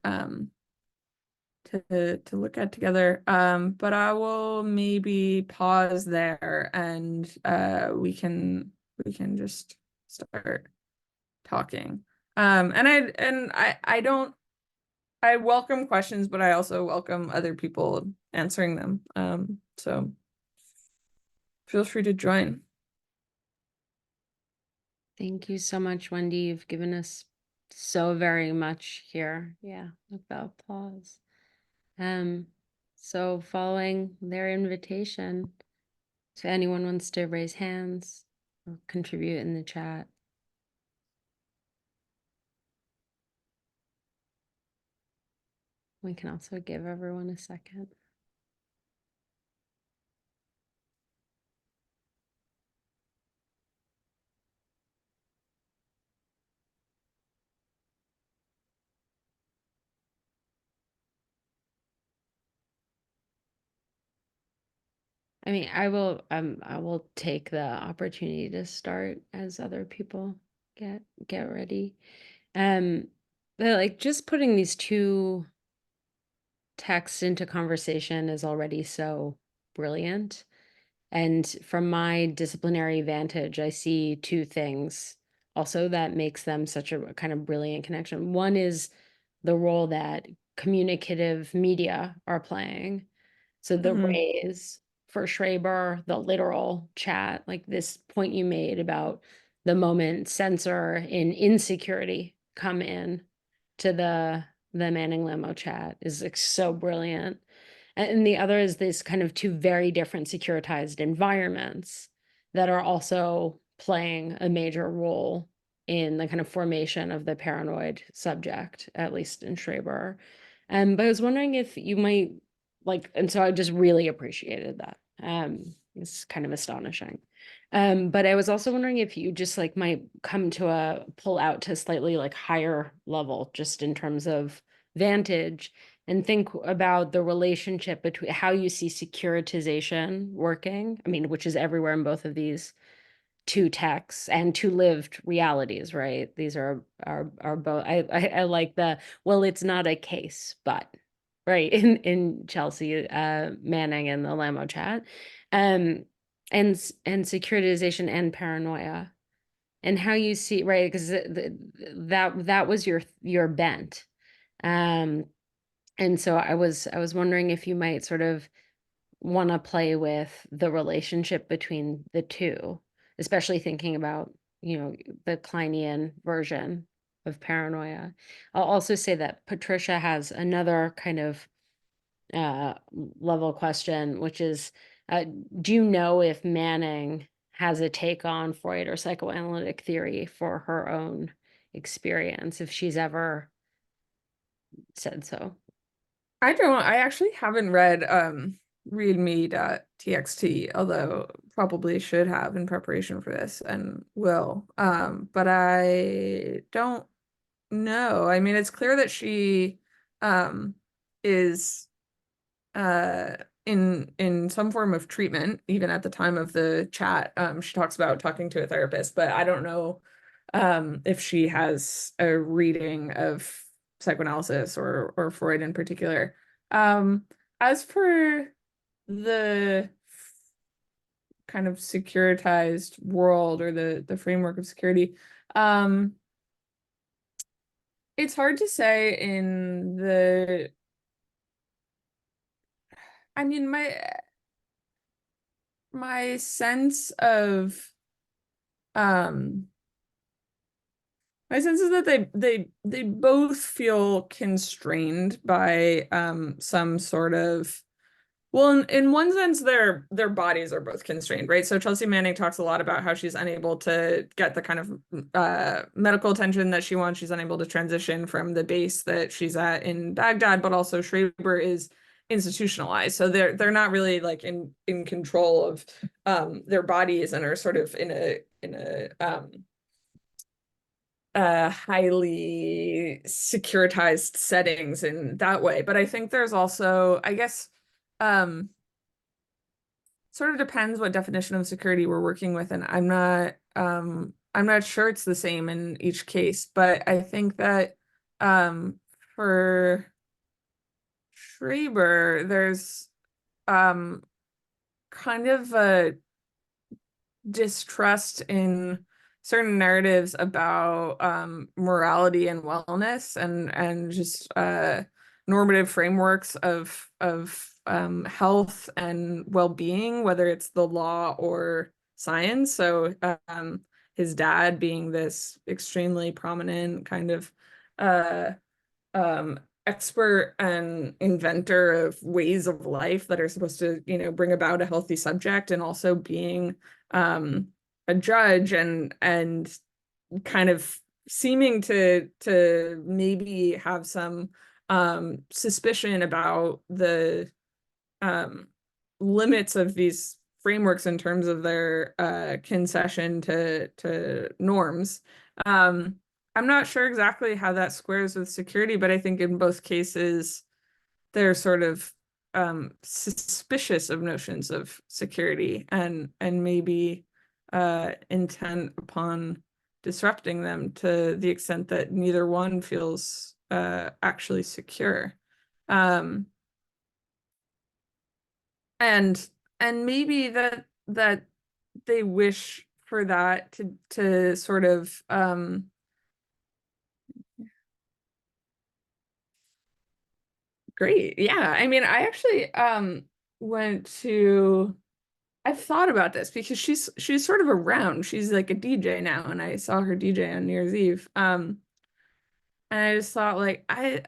look at together. But I will maybe pause there and we can just start talking. I don't I welcome questions, but I also welcome other people answering them. So feel free to join. Thank you so much, Wendy. You've given us so very much here. Yeah, without pause. So following their invitation, if anyone wants to raise hands or contribute in the chat. We can also give everyone a second. I mean, I will take the opportunity to start as other people get ready. Um, but like just putting these two texts into conversation is already so brilliant. And from my disciplinary vantage, I see two things also that makes them such a kind of brilliant connection. One is the role that communicative media are playing. So the Mhm. raise for Schreber, the literal chat, like this point you made about the moment censor in insecurity come in to the Manning-Lamo chat is like so brilliant. And the other is this kind of two very different securitized environments that are also playing a major role in the kind of formation of the paranoid subject, at least in Schreber. But I was wondering if you might like, and so I just really appreciated that. It's kind of astonishing. But I was also wondering if you just like might come to a pull out to slightly like higher level, just in terms of vantage, and think about the relationship between how you see securitization working. I mean, which is everywhere in both of these two texts and two lived realities, right? These are both. I like the, well, it's not a case, but right in Chelsea Manning and the Lamo chat, um, and securitization and paranoia, and how you see, right, because that was your bent, um, and so I was wondering if you might sort of want to play with the relationship between the two, especially thinking about, the Kleinian version of paranoia. I'll also say that Patricia has another kind of level question, which is, do you know if Manning has a take on Freud or psychoanalytic theory for her own experience, if she's ever said so? I actually haven't read readme.txt, although probably should have in preparation for this and will. But I don't know. I mean, it's clear that she um is uh in some form of treatment, even at the time of the chat. She talks about talking to a therapist, but I don't know if she has a reading of psychoanalysis or Freud in particular. Um, as for the kind of securitized world or the framework of security, um, it's hard to say in the, I mean, my sense of um my sense is that they both feel constrained by some sort of, well, in one sense their bodies are both constrained, right? So Chelsea Manning talks a lot about how she's unable to get the kind of medical attention that she wants. She's unable to transition from the base that she's at in Baghdad, but also Schreber is institutionalized. So they're not really like in control of their bodies and are sort of in a highly securitized settings in that way. But I think there's also, I guess, um, sort of depends what definition of security we're working with, and I'm not sure it's the same in each case, but I think that for Schreber, there's um kind of a distrust in certain narratives about morality and wellness and just normative frameworks of health and well-being, whether it's the law or science. So his dad being this extremely prominent kind of uh, expert and inventor of ways of life that are supposed to, bring about a healthy subject, and also being a judge and kind of seeming to maybe have some suspicion about the um, limits of these frameworks in terms of their concession to norms. Um, I'm not sure exactly how that squares with security, but I think in both cases they're sort of suspicious of notions of security and maybe intent upon disrupting them to the extent that neither one feels actually secure. Um, and maybe that they wish for that to sort of great. Yeah. I mean, I actually went to I've thought about this because she's sort of around. She's like a DJ now, and I saw her DJ on New Year's Eve. And I just thought like I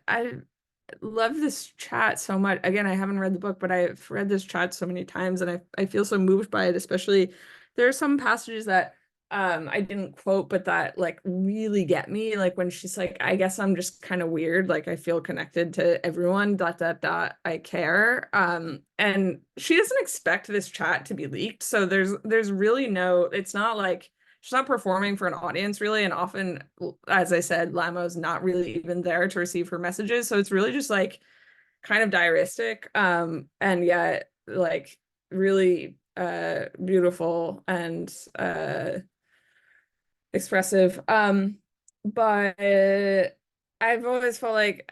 love this chat so much. Again, I haven't read the book, but I've read this chat so many times, and I feel so moved by it. Especially there are some passages that I didn't quote, but that like really get me. Like when she's like, I guess I'm just kind of weird. Like I feel connected to everyone. Dot dot dot. I care. And she doesn't expect this chat to be leaked. So there's really no. It's not like she's not performing for an audience really, and often, as I said, Lamo's not really even there to receive her messages, so it's really just like kind of diaristic, and yet like really beautiful and expressive. But I've always felt like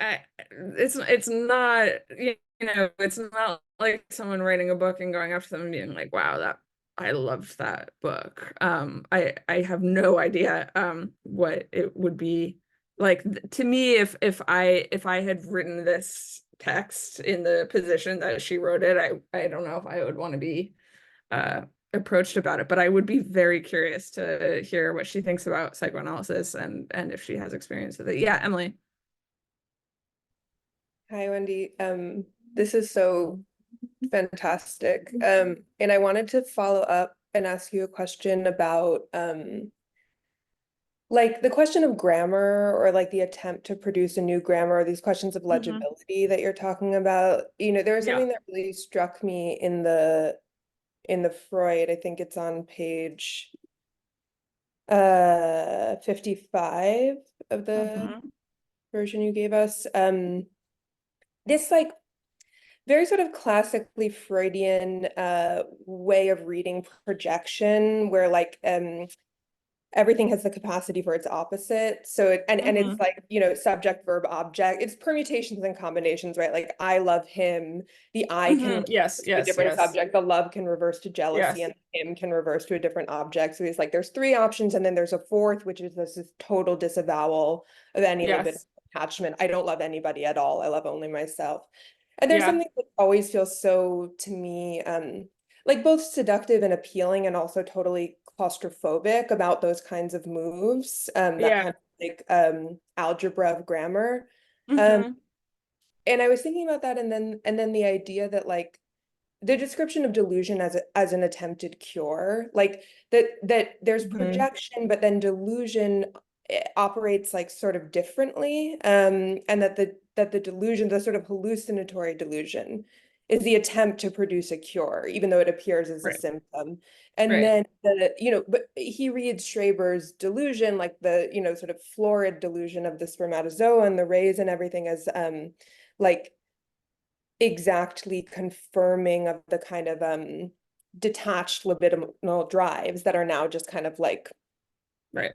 it's not, it's not like someone writing a book and going up to them and being like, wow, that I loved that book. I have no idea what it would be like to me if I had written this text in the position that she wrote it. I don't know if I would want to be uh approached about it, but I would be very curious to hear what she thinks about psychoanalysis and if she has experience with it. Yeah, Emily. Hi, Wendy. This is so fantastic. And I wanted to follow up and ask you a question about like the question of grammar or like the attempt to produce a new grammar, or these questions of legibility that you're talking about. There was Yeah. something that really struck me in the Freud. I think it's on page 55 of the version you gave us. This like very sort of classically Freudian way of reading projection, where like everything has the capacity for its opposite. So and it's like, subject, verb, object. It's permutations and combinations, right? Like I love him, the I can reverse Yes, to a yes, different yes. subject, the love can reverse to jealousy, Yes. and him can reverse to a different object. So it's like there's three options, and then there's a fourth, which is this total disavowal of any limited Yes. attachment. I don't love anybody at all. I love only myself. And there's Yeah. something that always feels so to me like both seductive and appealing, and also totally claustrophobic about those kinds of moves, that Yeah. kind of like algebra of grammar. Um, Mhm. and I was thinking about that, and then the idea that like the description of delusion as an attempted cure, like that there's projection, but then delusion operates like sort of differently, and that the delusion, the sort of hallucinatory delusion, is the attempt to produce a cure, even though it appears as a Right. symptom. And Right. then but he reads Schreber's delusion, like the sort of florid delusion of the spermatozoa and the rays and everything, as like exactly confirming of the kind of detached libidinal drives that are now just kind of like Right.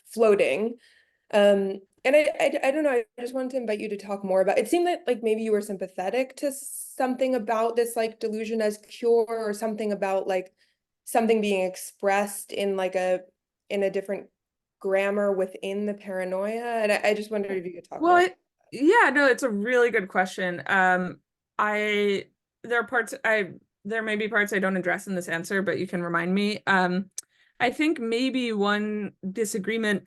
floating. And I don't know, I just wanted to invite you to talk more about it. Seemed like maybe you were sympathetic to something about this like delusion as cure, or something about like something being expressed in like in a different grammar within the paranoia. And I just wondered if you could talk more. Yeah, no, it's a really good question. I there are parts there may be parts I don't address in this answer, but you can remind me. I think maybe one disagreement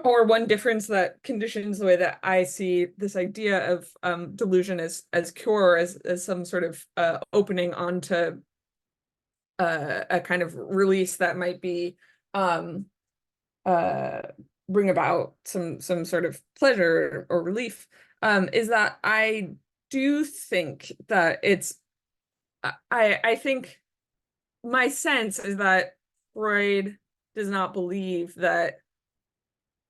or one difference that conditions the way that I see this idea of delusion as cure, as some sort of opening onto a kind of release that might be uh bring about some sort of pleasure or relief, is that I do think that I think my sense is that Freud does not believe that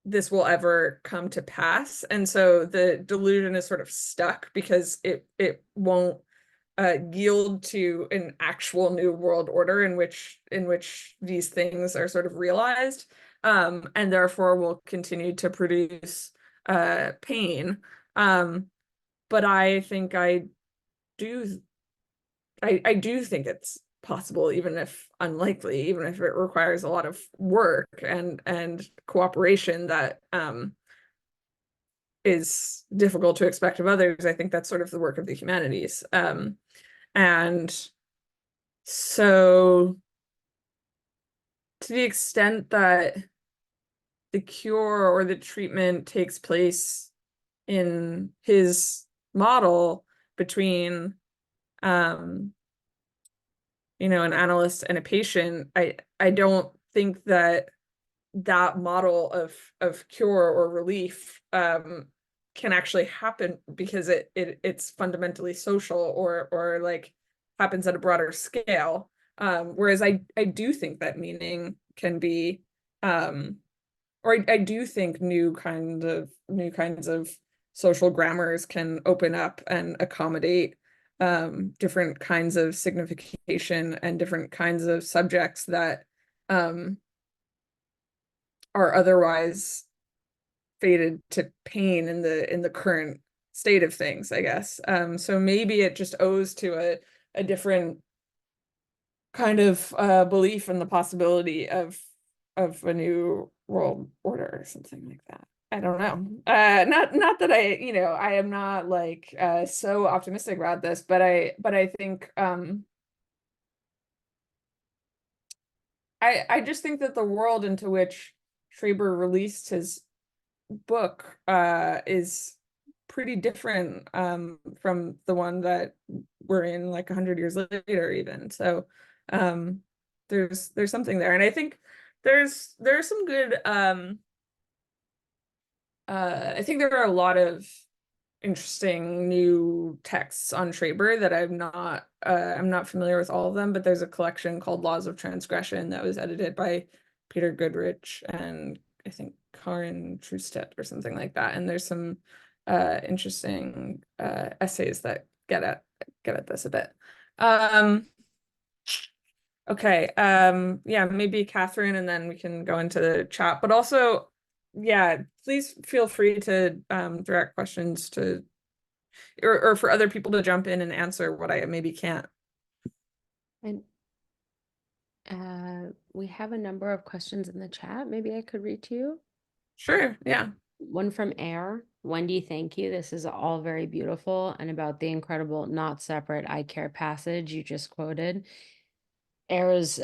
this will ever come to pass, and so the delusion is sort of stuck because it won't yield to an actual new world order in which these things are sort of realized. and therefore will continue to produce pain. But I think do I do think it's possible, even if unlikely, even if it requires a lot of work and cooperation that is difficult to expect of others. I think that's sort of the work of the humanities. And so to the extent that the cure or the treatment takes place in his model between an analyst and a patient, I don't think that model of cure or relief can actually happen, because it's fundamentally social or like happens at a broader scale. Whereas I do think that meaning can be or I do think new kinds of social grammars can open up and accommodate different kinds of signification and different kinds of subjects that are otherwise fated to pain in the current state of things, I guess. So maybe it just owes to a different kind of belief in the possibility of a new world order or something like that. I don't know. Not that I am not like so optimistic about this, but I think I just think that the world into which Schreber released his book is pretty different from the one that we're in like 100 years later even. So there's something there, and I think there's some good I think there are a lot of interesting new texts on Schreber that I'm not familiar with all of them, but there's a collection called Laws of Transgression that was edited by Peter Goodrich and I think Karin Trustedt or something like that. And there's some interesting essays that get at this a bit. Okay, yeah, maybe Catherine, and then we can go into the chat. But also, yeah, please feel free to direct questions to or for other people to jump in and answer what I maybe can't. And we have a number of questions in the chat. Maybe I could read to you. Sure, yeah. One from Air. Wendy, thank you. This is all very beautiful and about the incredible not separate I care passage you just quoted. Air is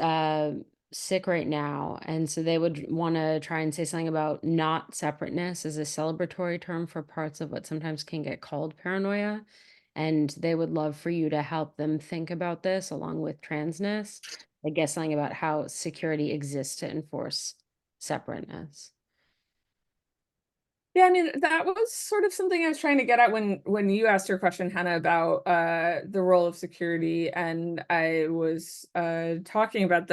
sick right now, and so they would want to try and say something about not separateness as a celebratory term for parts of what sometimes can get called paranoia. And they would love for you to help them think about this along with transness. I guess something about how security exists to enforce separateness. Yeah, I mean, that was sort of something I was trying to get at when you asked your question, Hannah, about the role of security, and I was talking about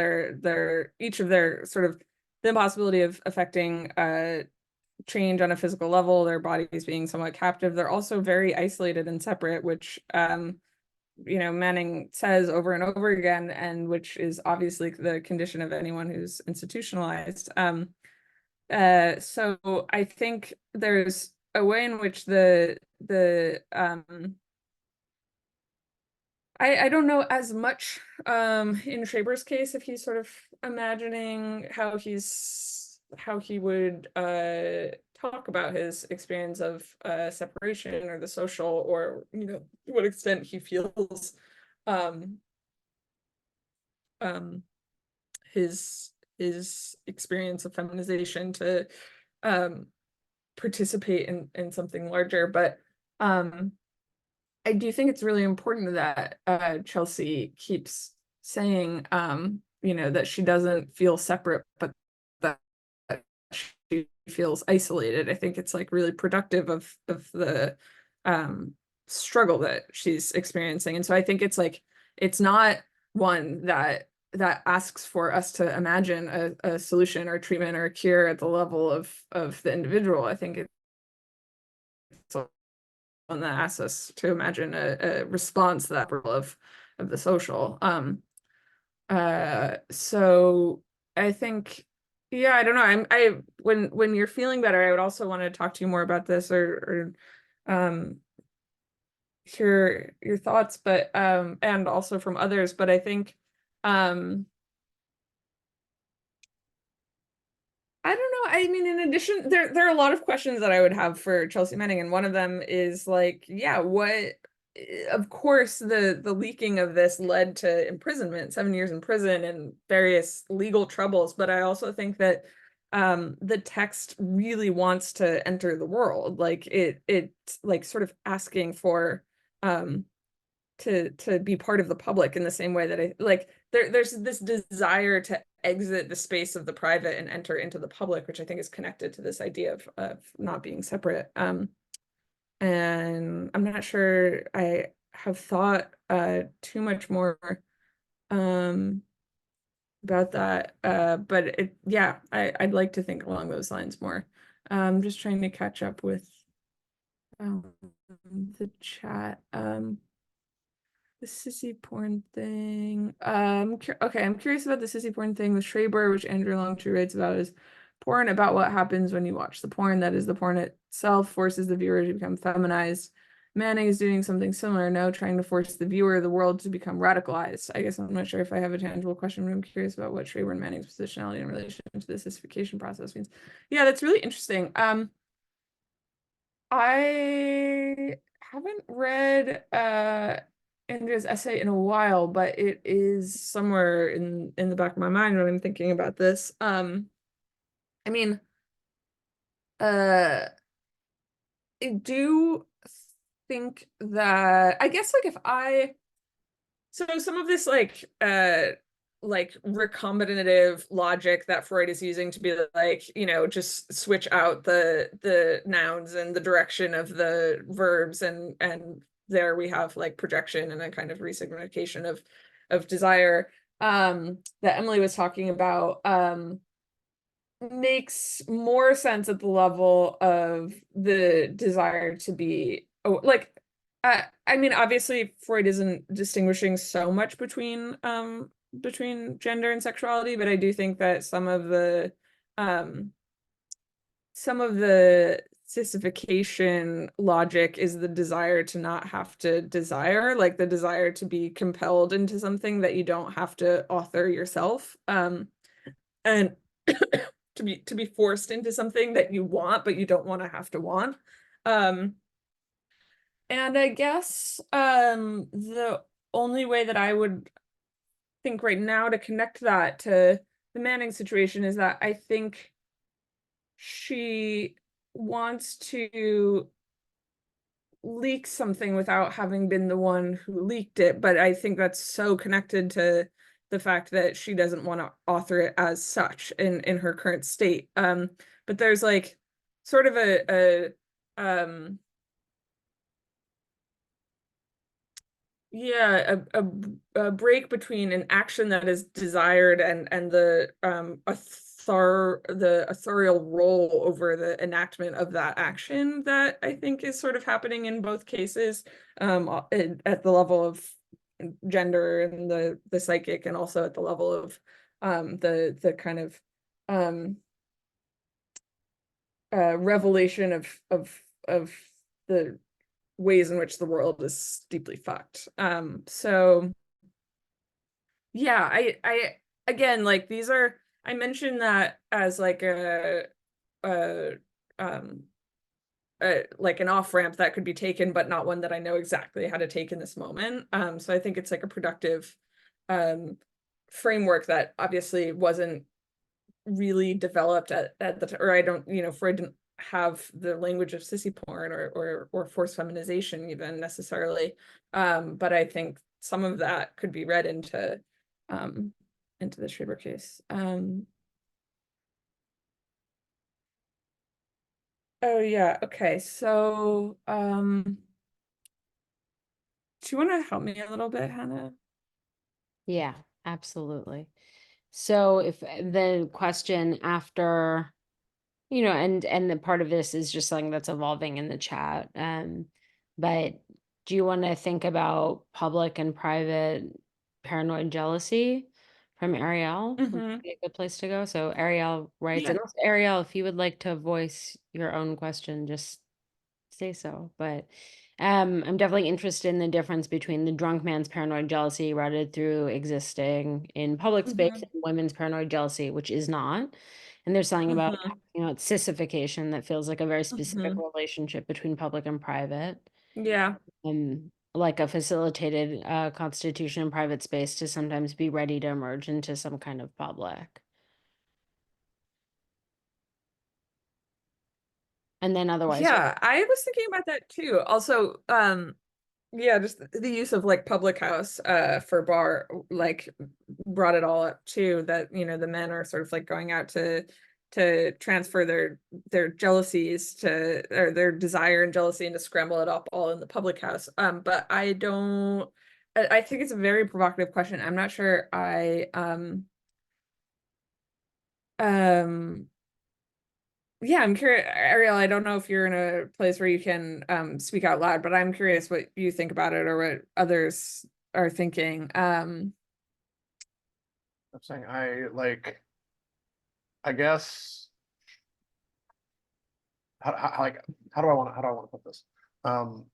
each of their sort of the impossibility of affecting change on a physical level, their bodies being somewhat captive. They're also very isolated and separate, which Manning says over and over again, and which is obviously the condition of anyone who's institutionalized. So I think there's a way in which I don't know as much in Schreber's case, if he's sort of imagining how he would talk about his experience of separation or the social, or to what extent he feels his experience of feminization to participate in something larger. But I do think it's really important that Chelsea keeps saying that she doesn't feel separate, but that she feels isolated. I think it's like really productive of the struggle that she's experiencing. And so I think it's like it's not one that asks for us to imagine a solution or a treatment or a cure at the level of the individual. I think it's one that asks us to imagine a response to that of the social. So I think Yeah, I don't know. When you're feeling better, I would also want to talk to you more about this or hear your thoughts, but and also from others. But I think I don't know. I mean, in addition, there are a lot of questions that I would have for Chelsea Manning, and one of them is like, yeah, of course, the leaking of this led to imprisonment, 7 years in prison and various legal troubles. But I also think that the text really wants to enter the world, like it's like sort of asking for um to be part of the public in the same way that I like there's this desire to exit the space of the private and enter into the public, which I think is connected to this idea of not being separate. And I'm not sure I have thought too much more um about that. But yeah, I'd like to think along those lines more. Just trying to catch up with um the chat. The sissy porn thing. Okay, I'm curious about the sissy porn thing with Schreber, which Andrew Longtree writes about is porn about what happens when you watch the porn. That is, the porn itself forces the viewer to become feminized. Manning is doing something similar, no, trying to force the viewer, the world, to become radicalized. I guess I'm not sure if I have a tangible question, but I'm curious about what Schreber and Manning's positionality in relation to the sissification process means. Yeah, that's really interesting. I haven't read Andrea's essay in a while, but it is somewhere in the back of my mind when I'm thinking about this. I mean, uh I do think that I guess like if I so some of this like recombinative logic that Freud is using to be like, just switch out the nouns and the direction of the verbs and there we have like projection and a kind of resignification of desire that Emily was talking about makes more sense at the level of the desire to be like I mean obviously Freud isn't distinguishing so much between gender and sexuality, but I do think that um some of the sissification logic is the desire to not have to desire, like the desire to be compelled into something that you don't have to author yourself. And to be forced into something that you want but you don't want to have to want. And I guess the only way that I would think right now to connect that to the Manning situation is that I think she wants to leak something without having been the one who leaked it, but I think that's so connected to the fact that she doesn't want to author it as such in her current state. But there's like sort of a break between an action that is desired and the authorial role over the enactment of that action that I think is sort of happening in both cases, at the level of gender and the psychic, and also at the level of the kind of revelation of the ways in which the world is deeply fucked. So yeah, I again, like these are, I mentioned that as like a um like an off-ramp that could be taken, but not one that I know exactly how to take in this moment. So I think it's like a productive framework that obviously wasn't really developed at the or I don't, Freud didn't have the language of sissy porn or forced feminization even necessarily. But I think some of that could be read into the Schreber case. Oh yeah, okay. So do you want to help me a little bit, Hannah? Yeah, absolutely. So if the question after, and the part of this is just something that's evolving in the chat. But do you want to think about public and private paranoid jealousy from Ariel. Would Mhm. that be a good place to go? So Ariel writes, Yeah. and also Ariel, if you would like to voice your own question, just say so. But I'm definitely interested in the difference between the drunk man's paranoid jealousy routed through existing in public space Mhm. and women's paranoid jealousy, which is not. And there's something about, Mhm. it's sissification that feels like a very specific Mhm. relationship between public and private. Yeah. Like a facilitated constitution in private space to sometimes be ready to emerge into some kind of public. And then otherwise, Yeah, I was thinking about that too. Also, yeah, just the use of like public house for bar like brought it all up too, that the men are sort of like going out to transfer their jealousies to or their desire and jealousy and to scramble it up all in the public house. But I think it's a very provocative question. I'm not sure um yeah, I'm curious, Ariel, I don't know if you're in a place where you can speak out loud, but I'm curious what you think about it or what others are thinking. I'm saying I guess how do I want to put this? Um,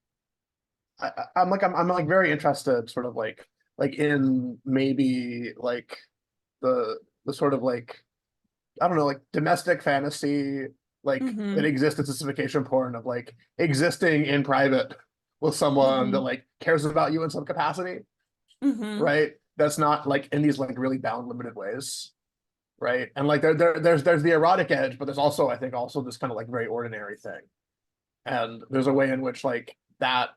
I'm like very interested, sort of like in maybe like the sort of like I don't know, like domestic fantasy like that Mm-hmm. exists in sissification porn of like existing in private with someone that Mm-hmm. like cares about you in some capacity, Mm-hmm. right? That's not like in these like really bound limited ways, right? And like there's the erotic edge, but there's also I think also this kind of like very ordinary thing. And there's a way in which like that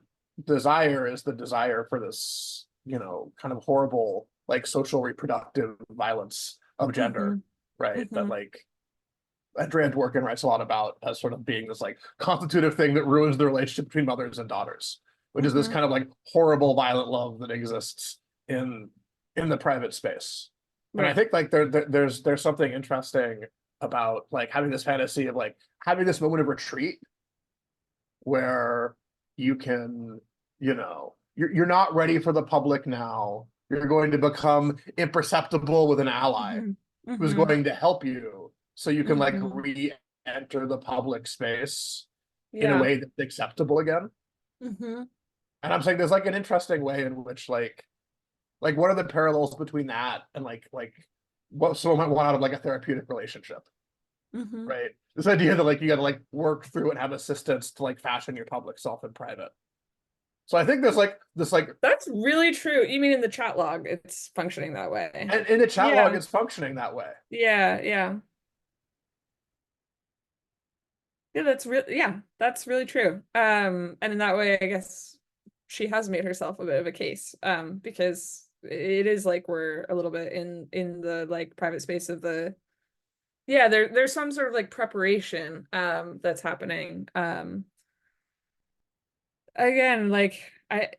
desire is the desire for this, kind of horrible like social reproductive violence of Mm-hmm. gender, right? That Mm-hmm. like Andrea Dworkin writes a lot about as sort of being this like constitutive thing that ruins the relationship between mothers and daughters, which is this Mm-hmm. kind of like horrible violent love that exists in the private space. And I Right. think like there's something interesting about like having this fantasy of like having this moment of retreat where you can, you're not ready for the public now. You're going to become imperceptible with an ally Mm-hmm. who's Mm-hmm. going to help you so you can like Mm-hmm. re-enter the public space in a Yeah. way that's acceptable again. Mm-hmm. And I'm saying there's like an interesting way in which like what are the parallels between that and like what someone might want out of like a therapeutic relationship, Mm-hmm. right? This idea that like you got to like work through and have assistance to like fashion your public self in private. So I think there's like this like That's really true. You mean in the chat log, it's functioning that way. and in the chat log Yeah. it's functioning that way. Yeah. Yeah. Yeah, that's really true. And in that way, I guess she has made herself a bit of a case. Because it is like we're a little bit in the like private space of the yeah, there's some sort of like preparation that's happening. Again, like I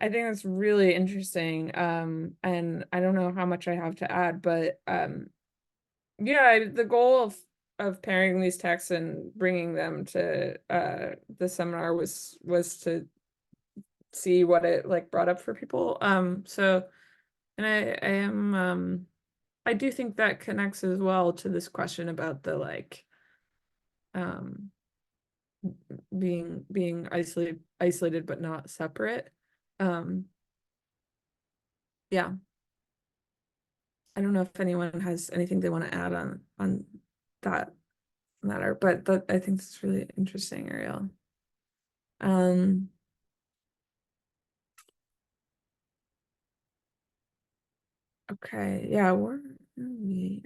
think that's really interesting. And I don't know how much I have to add, but yeah, the goal of pairing these texts and bringing them to the seminar was to see what it like brought up for people. So and I am I do think that connects as well to this question about the like um being isolated but not separate. Um yeah. I don't know if anyone has anything they want to add on that matter, but I think it's really interesting, Ariel. Um, okay, yeah, where are we?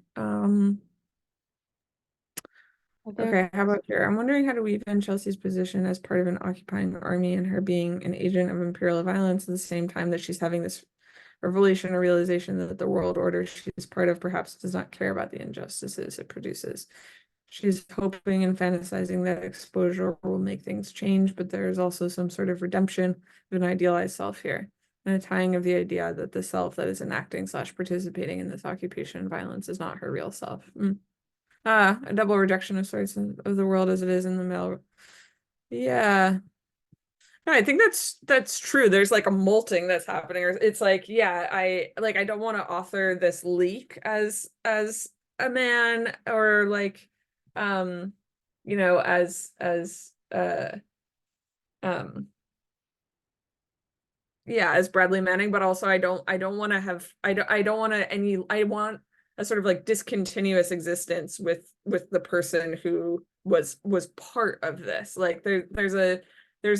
Okay, how about here? I'm wondering how to weave in Chelsea's position as part of an occupying army and her being an agent of imperial violence at the same time that she's having this revelation or realization that the world order she's part of perhaps does not care about the injustices it produces. She's hoping and fantasizing that exposure will make things change, but there is also some sort of redemption of an idealized self here, and a tying of the idea that the self that is enacting / participating in this occupation and violence is not her real self. A double rejection of sorts of the world as it is in the male. Yeah. I think that's true. There's like a molting that's happening, or it's like, yeah, I don't want to author this leak as a man, or like, as um yeah, as Bradley Manning, but also I don't want to have I don't want to any I want a sort of like discontinuous existence with the person who was part of this. Like there's a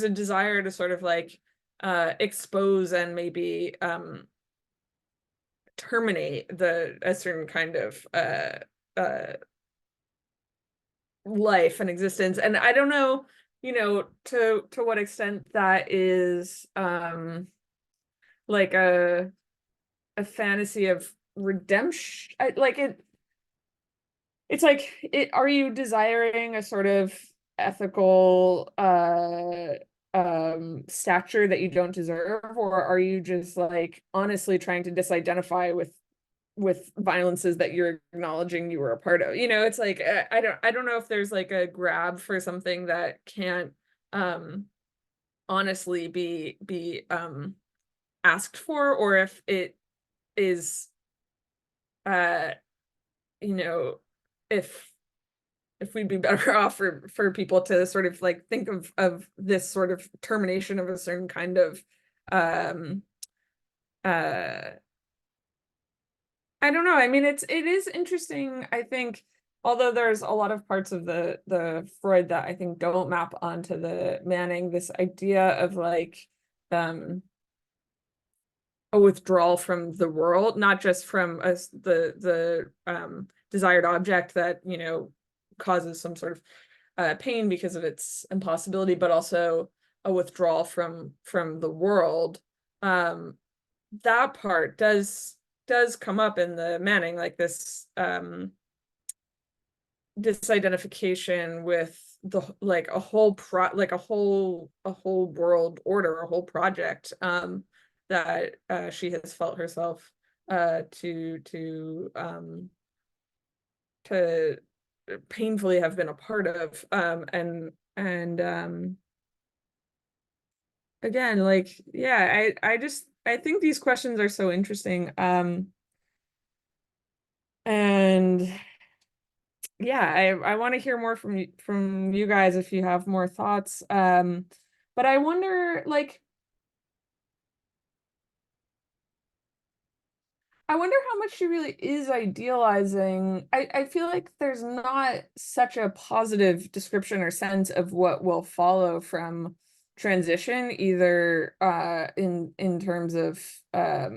desire to sort of like expose and maybe terminate a certain kind of life and existence. And I don't know, to what extent that is like a fantasy of redemption. It's like are you desiring a sort of ethical stature that you don't deserve, or are you just like honestly trying to disidentify with violences that you're acknowledging you were a part of? It's like I don't know if there's like a grab for something that can't honestly be asked for, or if it is you know if we'd be better off for people to sort of like think of this sort of termination of a certain kind of uh I don't know. I mean, it is interesting, I think, although there's a lot of parts of the Freud that I think don't map onto the Manning, this idea of like a withdrawal from the world, not just from us the desired object that causes some sort of pain because of its impossibility, but also a withdrawal from the world. That part does come up in the Manning, like this disidentification with the like a whole world order, a whole project that she has felt herself to painfully have been a part of, and again, like, yeah, I think these questions are so interesting, and yeah, I want to hear more from you guys if you have more thoughts, but I wonder, like, I wonder how much she really is idealizing. I feel like there's not such a positive description or sense of what will follow from transition, either in terms of yeah,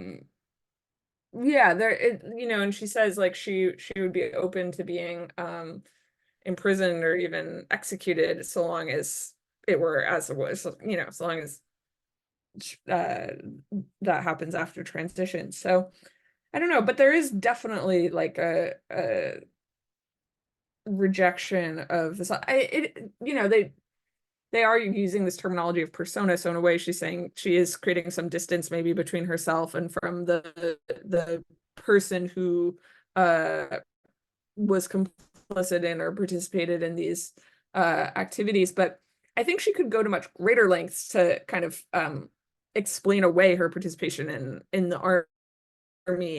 and she says like she would be open to being imprisoned or even executed, so long as it were as it was, so long as uh that happens after transition. So I don't know, but there is definitely like a rejection of this. They are using this terminology of persona, so in a way she's saying she is creating some distance maybe between herself and from the person who was complicit in or participated in these activities. But I think she could go to much greater lengths to kind of explain away her participation in the army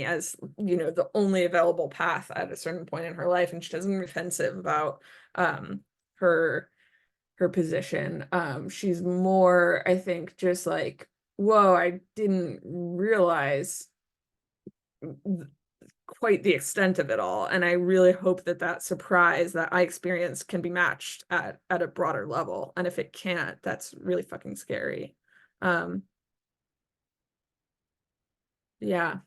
as the only available path at a certain point in her life, and she doesn't be defensive about her position. She's more, I think, just like, whoa, I didn't realize quite the extent of it all, and I really hope that surprise that I experienced can be matched at a broader level, and if it can't, that's really fucking scary. Yeah.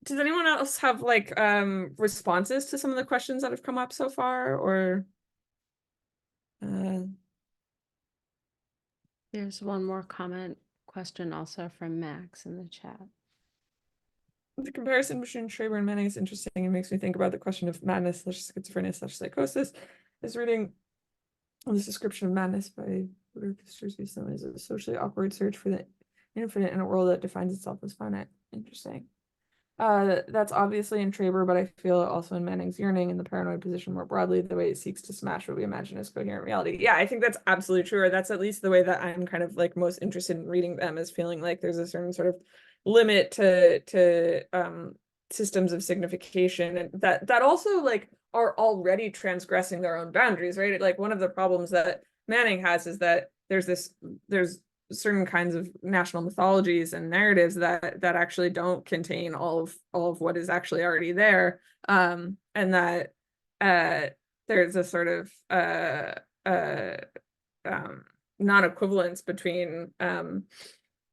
Does anyone else have like responses to some of the questions that have come up so far, or There's one more question also from Max in the chat. the comparison between Schreber and Manning is interesting and makes me think about the question of madness / schizophrenia / psychosis. Is reading this description of madness by Sisters recently is a socially awkward search for the infinite in a world that defines itself as finite. Interesting. That's obviously in Schreber, but I feel it also in Manning's Yearning and the paranoid position more broadly, the way it seeks to smash what we imagine as coherent reality. Yeah, I think that's absolutely true. Or that's at least the way that I'm kind of like most interested in reading them, is feeling like there's a certain sort of limit to systems of signification, and that also like are already transgressing their own boundaries, right? Like one of the problems that Manning has is that there's certain kinds of national mythologies and narratives that actually don't contain all of what is actually already there, and that there's a sort of non-equivalence between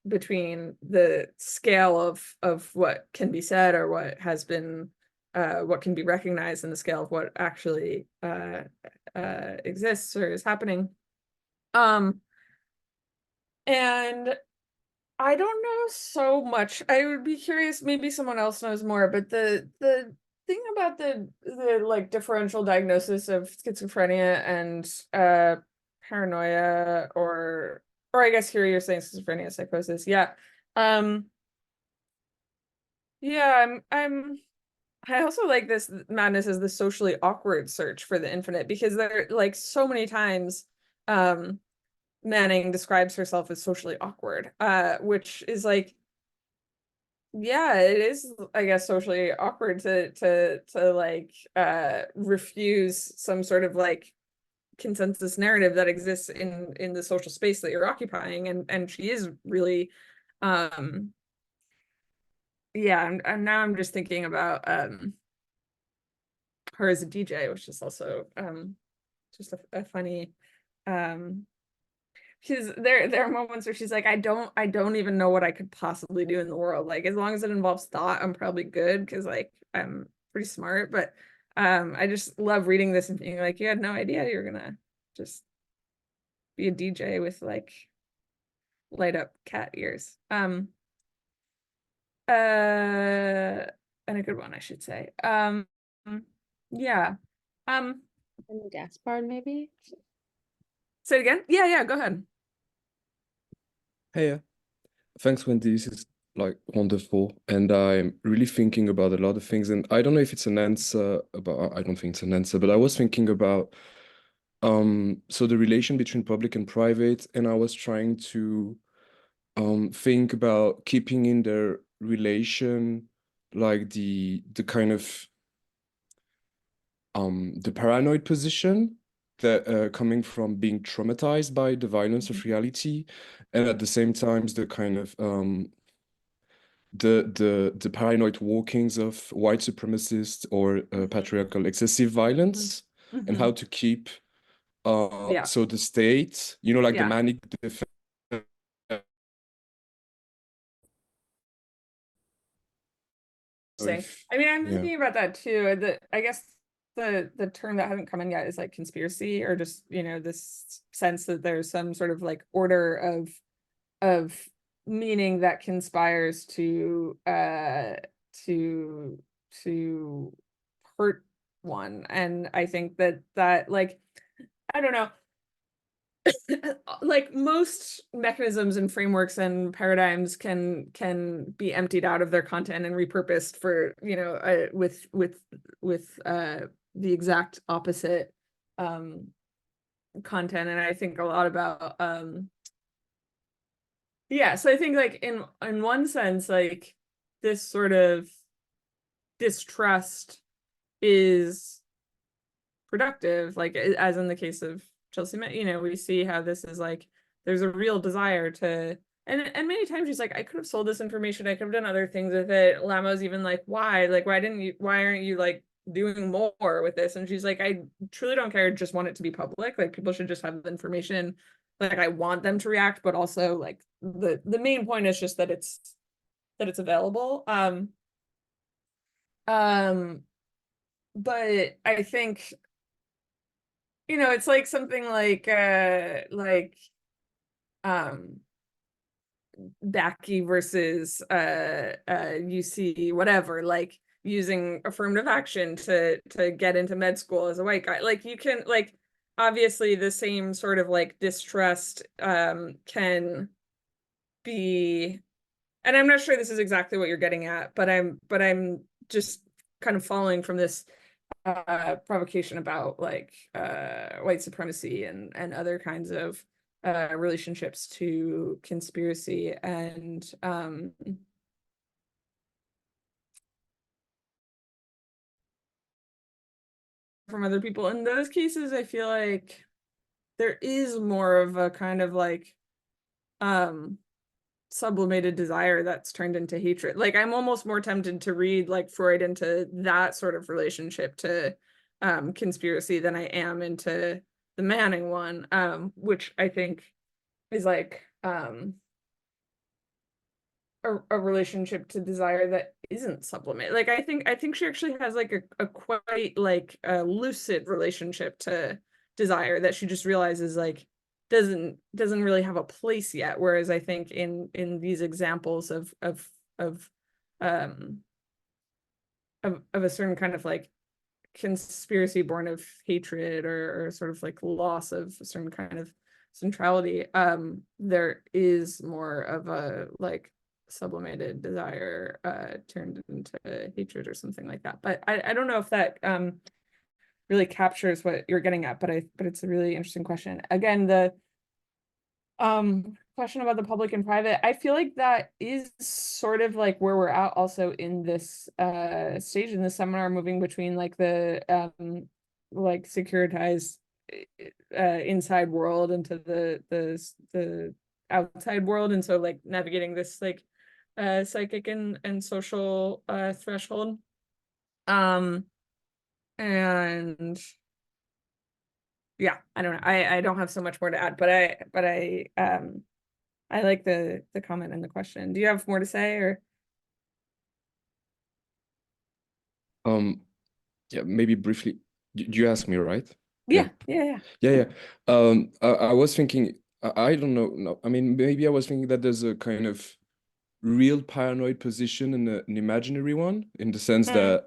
the scale of what can be said or what has been what can be recognized, and the scale of what actually exists or is happening. And I don't know so much. I would be curious, maybe someone else knows more, but the thing about the like differential diagnosis of schizophrenia and paranoia, or I guess here you're saying schizophrenia, psychosis. Yeah. Yeah, I also like this madness as the socially awkward search for the infinite, because there like so many times Manning describes herself as socially awkward, which is like, yeah, it is, I guess, socially awkward to like refuse some sort of like consensus narrative that exists in the social space that you're occupying, and she is really, yeah, and now I'm just thinking about her as a DJ, which is also just a funny because there are moments where she's like, I don't even know what I could possibly do in the world. Like as long as it involves thought, I'm probably good because like I'm pretty smart. But I just love reading this and being like, you had no idea you're gonna just be a DJ with like light up cat ears. And a good one, I should say. Yeah. And Gaspard, maybe? Say it again. Yeah, go ahead. Hey, thanks, Wendy. This is like wonderful, and I'm really thinking about a lot of things. And I don't know if it's an answer, but I don't think it's an answer. But I was thinking about so the relation between public and private, and I was trying to think about keeping in the relation like the kind of the paranoid position that coming from being traumatized by the violence of reality, and at the same time the kind of the paranoid walkings of white supremacist or patriarchal excessive violence, and how to keep Yeah. so the state, you know, like the Yeah. manic defense. Interesting. I mean, I'm Yeah. thinking about that too. I guess the term that hasn't come in yet is like conspiracy, or just, you know, this sense that there's some sort of like order of meaning that conspires to hurt one. And I think that like, I don't know, like most mechanisms and frameworks and paradigms can be emptied out of their content and repurposed for, you know, with the exact opposite content. And I think a lot about yeah, so I think like in one sense, like this sort of distrust is productive, like as in the case of Chelsea, you know, we see how this is like, there's a real desire to, and many times she's like, I could have sold this information, I could have done other things with it. Lamo's even like, why aren't you like doing more with this? And she's like, I truly don't care, just want it to be public, like people should just have the information, like I want them to react, but also like the main point is just that it's available. But I think, you know, it's like something like Backy versus UC whatever, like using affirmative action to get into med school as a white guy. Like you can, like, obviously the same sort of like distrust can be and I'm not sure this is exactly what you're getting at, but I'm just kind of following from this provocation about like white supremacy and other kinds of relationships to conspiracy and from other people. In those cases, I feel like there is more of a kind of like sublimated desire that's turned into hatred. Like I'm almost more tempted to read like Freud into that sort of relationship to conspiracy than I am into the Manning one, which I think is like a relationship to desire that isn't sublimated. Like I think she actually has like a quite like a lucid relationship to desire that she just realizes like doesn't really have a place yet. Whereas I think in these examples of um of a certain kind of like conspiracy born of hatred or sort of like loss of a certain kind of centrality, there is more of a like sublimated desire turned into hatred or something like that. But I don't know if that really captures what you're getting at, but it's a really interesting question. Again, the question about the public and private, I feel like that is sort of like where we're at also in this stage in the seminar, moving between like the like securitized inside world into the outside world, and so like navigating this like psychic and social threshold. And yeah, I don't know. I don't have so much more to add, but I like the comment and the question. Do you have more to say or? Yeah, maybe briefly. You asked me, right? Yeah. Yeah. I was thinking, I don't know. No, I mean, maybe I was thinking that there's a kind of real paranoid position and an imaginary one, in the sense that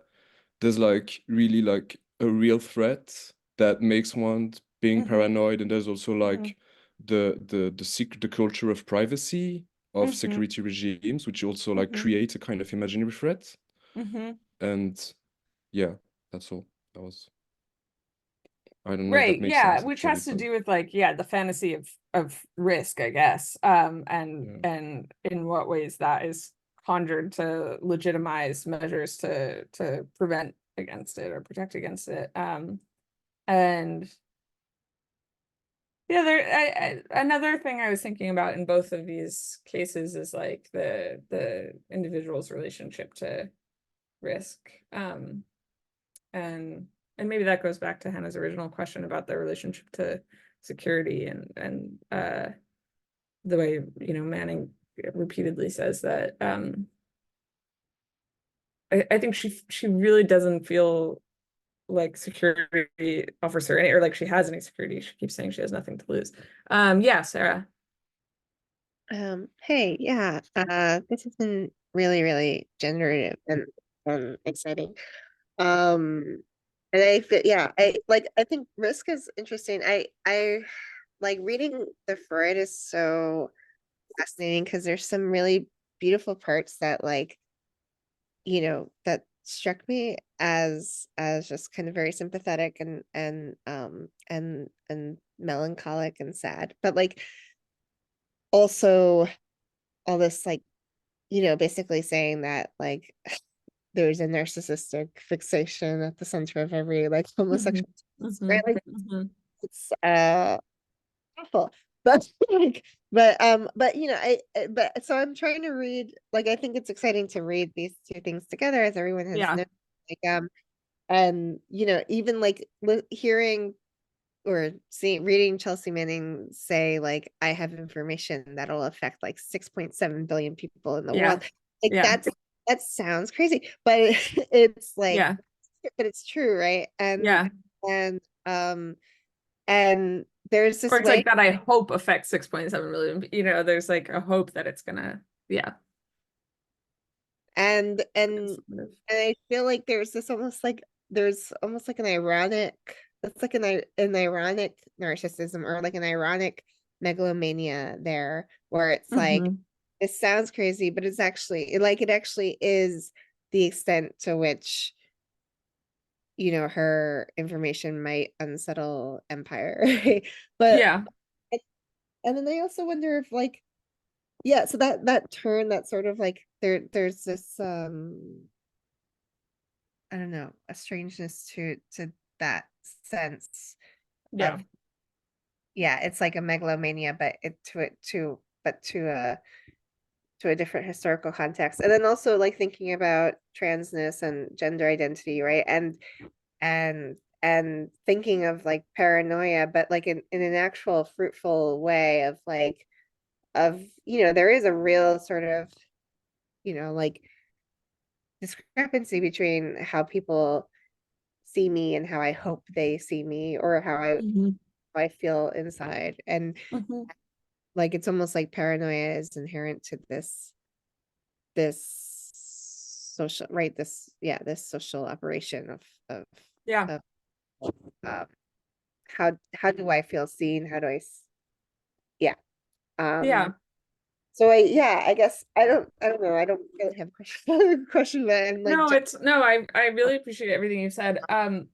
there's like really like a real threat that makes one being paranoid, and there's also like the culture of privacy of security regimes, which also like create a kind of imaginary threat. And yeah, that's all. That was. I don't know if that Right, makes yeah, sense which actually, has to but do with like, yeah, the fantasy of risk, I guess. And in what ways that is conjured to legitimize measures to prevent against it or protect against it. And yeah, another thing I was thinking about in both of these cases is like the individual's relationship to risk. And maybe that goes back to Hannah's original question about the relationship to security and the way, you know, Manning repeatedly says that I think she really doesn't feel like security offers her any, or like she has any security. She keeps saying she has nothing to lose. Yeah, Sarah. Hey, yeah, this has been really, really generative and exciting. And I feel, yeah, I think risk is interesting. I like reading the Freud is so fascinating because there's some really beautiful parts that like, you know, that struck me as just kind of very sympathetic and melancholic and sad. But like also all this like, you know, basically saying that like there's a narcissistic fixation at the center of every like homosexual, right? Like it's awful. But like but you know, but so I'm trying to read, like I think it's exciting to read these two things together, as everyone has known. Like and you know, even like hearing or reading Chelsea Manning say like I have information that'll affect like 6.7 billion people in the world. Like that sounds crazy, but it's like but it's true, right? And and there's this Or it's way like that I hope affects 6.7 million, you know, there's like a hope that it's gonna, and I feel like there's this almost like there's almost like an ironic, it's like an ironic narcissism or like an ironic megalomania there, where it's like it sounds crazy, but it's actually like it actually is the extent to which, you know, her information might unsettle Empire. Right? But Yeah. and then I also wonder if like, yeah, so that turn, that sort of like there's this I don't know, a strangeness to that sense Yeah. of, yeah, it's like a megalomania, but it to it to a different historical context. And then also like thinking about transness and gender identity, right? And thinking of like paranoia, but like in an actual fruitful way of like of, you know, there is a real sort of, you know, like discrepancy between how people see me and how I hope they see me, or how I feel inside. And like it's almost like paranoia is inherent to this social, right, this, yeah, this social operation of Yeah. of how do I feel seen, how do yeah, Yeah. so yeah, I guess I don't know, I don't really have a question, but I'm like No, I really appreciate everything you said. I'll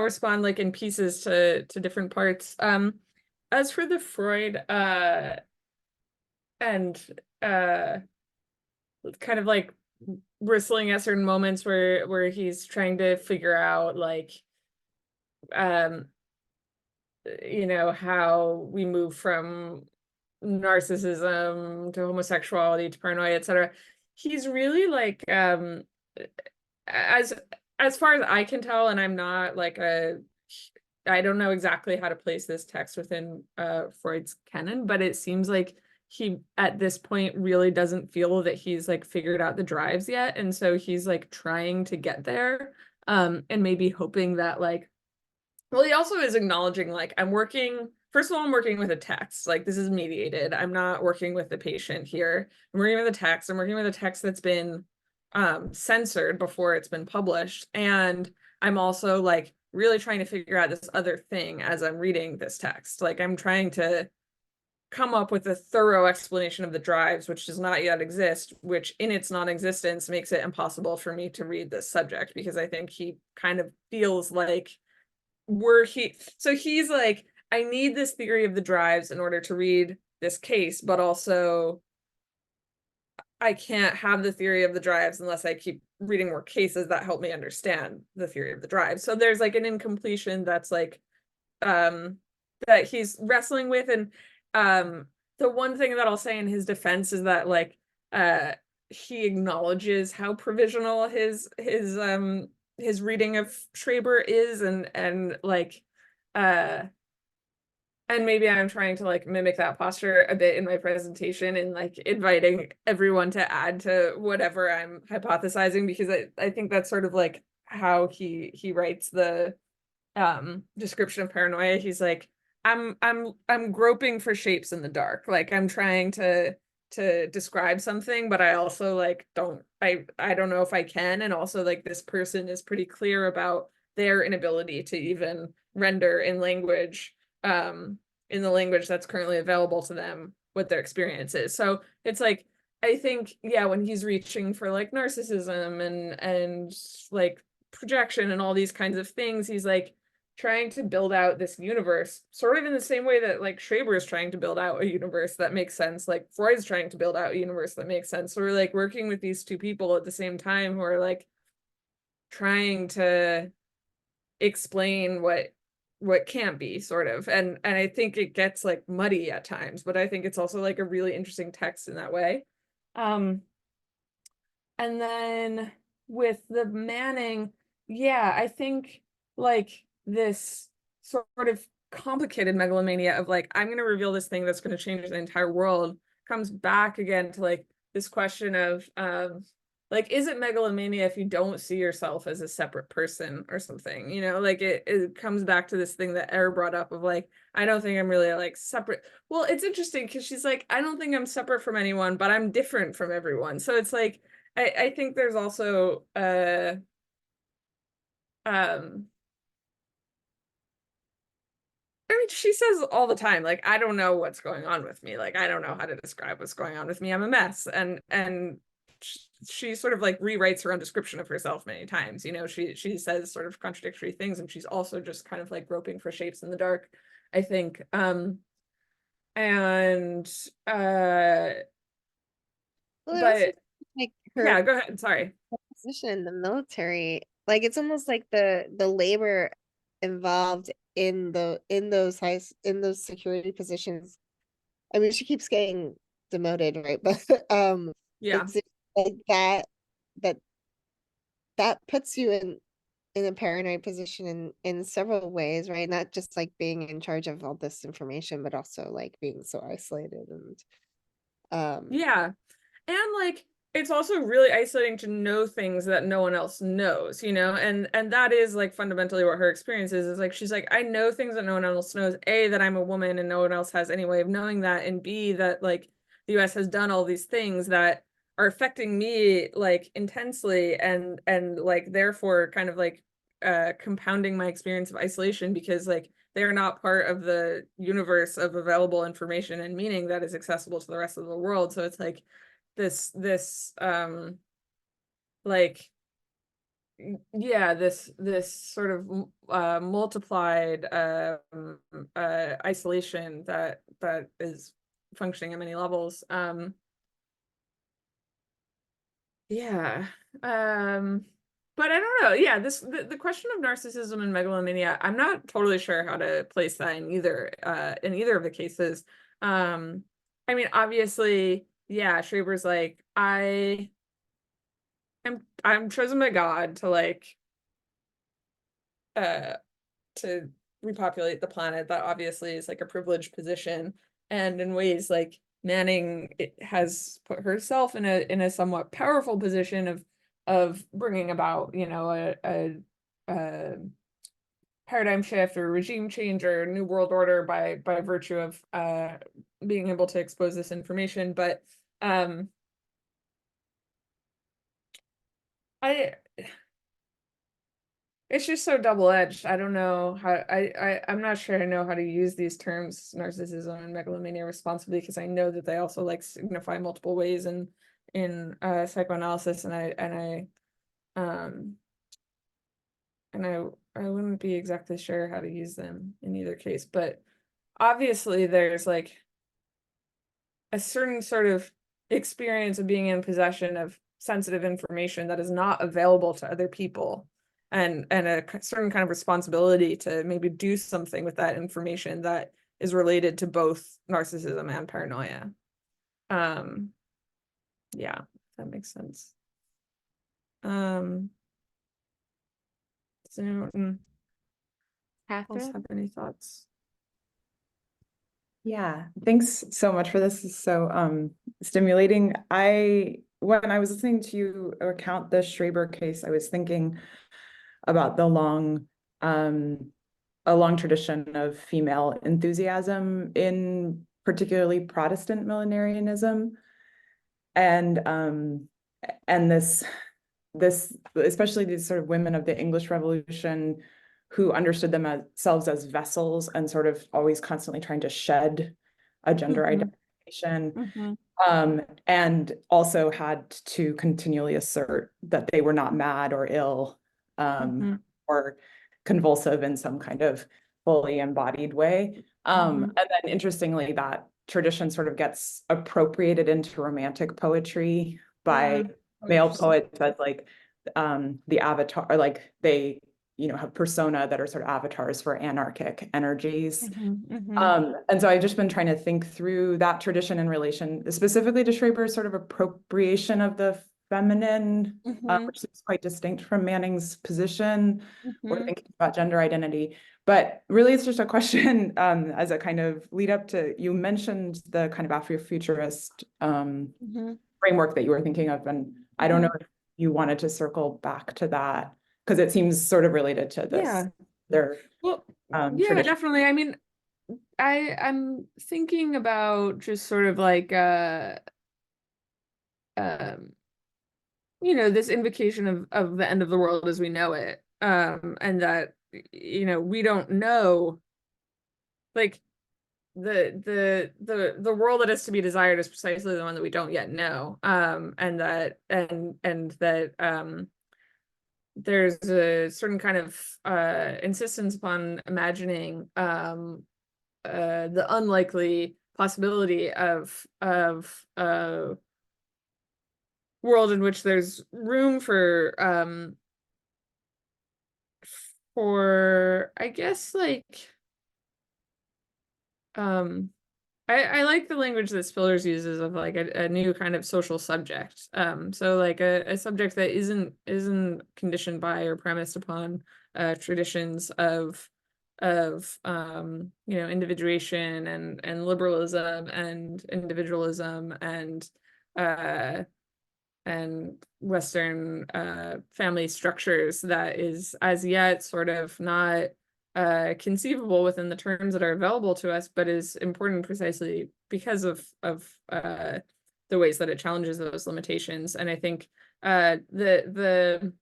respond like in pieces to different parts. As for the Freud and kind of like bristling at certain moments where he's trying to figure out like um you know, how we move from narcissism to homosexuality to paranoia, etc. He's really like as as far as I can tell, and I'm not like I don't know exactly how to place this text within Freud's canon, but it seems like he at this point really doesn't feel that he's like figured out the drives yet, and so he's like trying to get there, and maybe hoping that like, well, he also is acknowledging like first of all, I'm working with a text, like this is mediated. I'm not working with the patient here. I'm working with a text. I'm working with a text that's been censored before it's been published. And I'm also like really trying to figure out this other thing as I'm reading this text. Like I'm trying to come up with a thorough explanation of the drives, which does not yet exist, which in its non-existence makes it impossible for me to read this subject, because I think he kind of feels like so he's like, I need this theory of the drives in order to read this case, but also I can't have the theory of the drives unless I keep reading more cases that help me understand the theory of the drives. So there's like an incompletion that's like that he's wrestling with. And the one thing that I'll say in his defense is that like he acknowledges how provisional his reading of Schreber is, and like and maybe I'm trying to like mimic that posture a bit in my presentation and like inviting everyone to add to whatever I'm hypothesizing, because I think that's sort of like how he writes the description of paranoia. He's like, I'm groping for shapes in the dark. Like I'm trying to describe something, but I also like I don't know if I can. And also like this person is pretty clear about their inability to even render in language, in the language that's currently available to them, what their experience is. So it's like, I think, yeah, when he's reaching for like narcissism and like projection and all these kinds of things, he's like trying to build out this universe sort of in the same way that like Schreber is trying to build out a universe that makes sense, like Freud's trying to build out a universe that makes sense. So we're like working with these two people at the same time who are like trying to explain what can't be, sort of. And I think it gets like muddy at times, but I think it's also like a really interesting text in that way. And then with the Manning, yeah, I think like this sort of complicated megalomania of like, I'm going to reveal this thing that's going to change the entire world comes back again to like this question of like, is it megalomania if you don't see yourself as a separate person or something? You know, like it comes back to this thing that Era brought up of like, I don't think I'm really like separate. Well, it's interesting because she's like, I don't think I'm separate from anyone, but I'm different from everyone. So it's like, I think there's also I mean, she says all the time, like, I don't know what's going on with me. Like, I don't know how to describe what's going on with me. I'm a mess. And she sort of like rewrites her own description of herself many times. You know, she says sort of contradictory things, and she's also just kind of like groping for shapes in the dark, I think. And Well, it also but like yeah, her go ahead. Sorry. position in the military, like it's almost like the labor involved in those security positions. I mean, she keeps getting demoted, right? But Yeah. it's like that that puts you in a paranoid position in several ways, right? Not just like being in charge of all this information, but also like being so isolated and Yeah. And like it's also really isolating to know things that no one else knows, you know, and that is like fundamentally what her experience is like she's like, I know things that no one else knows, A, that I'm a woman and no one else has any way of knowing that, and B, that like the US has done all these things that are affecting me like intensely, and like therefore kind of like compounding my experience of isolation, because like they're not part of the universe of available information and meaning that is accessible to the rest of the world. So it's like this like yeah, this sort of multiplied isolation that is functioning at many levels. Yeah. But I don't know. Yeah, the question of narcissism and megalomania, I'm not totally sure how to place that in either of the cases. I mean, obviously, yeah, Schreber's like, I'm chosen by God to like uh to repopulate the planet. That obviously is like a privileged position, and in ways like Manning has put herself in a somewhat powerful position of bringing about, you know, a paradigm shift or regime change or new world order by virtue of being able to expose this information. But I it's just so double-edged. I don't know how I'm not sure I know how to use these terms, narcissism and megalomania, responsibly, because I know that they also like signify multiple ways in psychoanalysis, and um I wouldn't be exactly sure how to use them in either case. But obviously there's like a certain sort of experience of being in possession of sensitive information that is not available to other people, and a certain kind of responsibility to maybe do something with that information that is related to both narcissism and paranoia. Yeah, that makes sense. Does anyone else Catherine? have any thoughts? Yeah, thanks so much for this. It's so stimulating. When I was listening to you recount the Schreber case, I was thinking about a long tradition of female enthusiasm in particularly Protestant millenarianism. And this especially these sort of women of the English Revolution who understood themselves as vessels and sort of always constantly trying to shed a gender identification, and also had to continually assert that they were not mad or ill, or convulsive in some kind of fully embodied way. And then interestingly, that tradition sort of gets appropriated into romantic poetry by male poets as like the avatar, or like they, you know, have persona that are sort of avatars for anarchic energies. And so I've just been trying to think through that tradition in relation specifically to Schreber's sort of appropriation of the feminine, which is quite distinct from Manning's position, or thinking about gender identity. But really, it's just a question as a kind of lead up to, you mentioned the kind of Afrofuturist framework that you were thinking of. And I don't know if you wanted to circle back to that, because it seems sort of related to this. Yeah. Well, yeah, tradition. definitely. I mean, I'm thinking about just sort of like you know, this invocation of the end of the world as we know it, and that, you know, we don't know like the world that is to be desired is precisely the one that we don't yet know. And that there's a certain kind of insistence upon imagining the unlikely possibility of a world in which there's room for I guess like I like the language that Spillers uses of like a new kind of social subject. So like a subject that isn't conditioned by or premised upon traditions of individuation and liberalism and individualism and Western family structures that is as yet sort of not conceivable within the terms that are available to us, but is important precisely because of the ways that it challenges those limitations. And I think the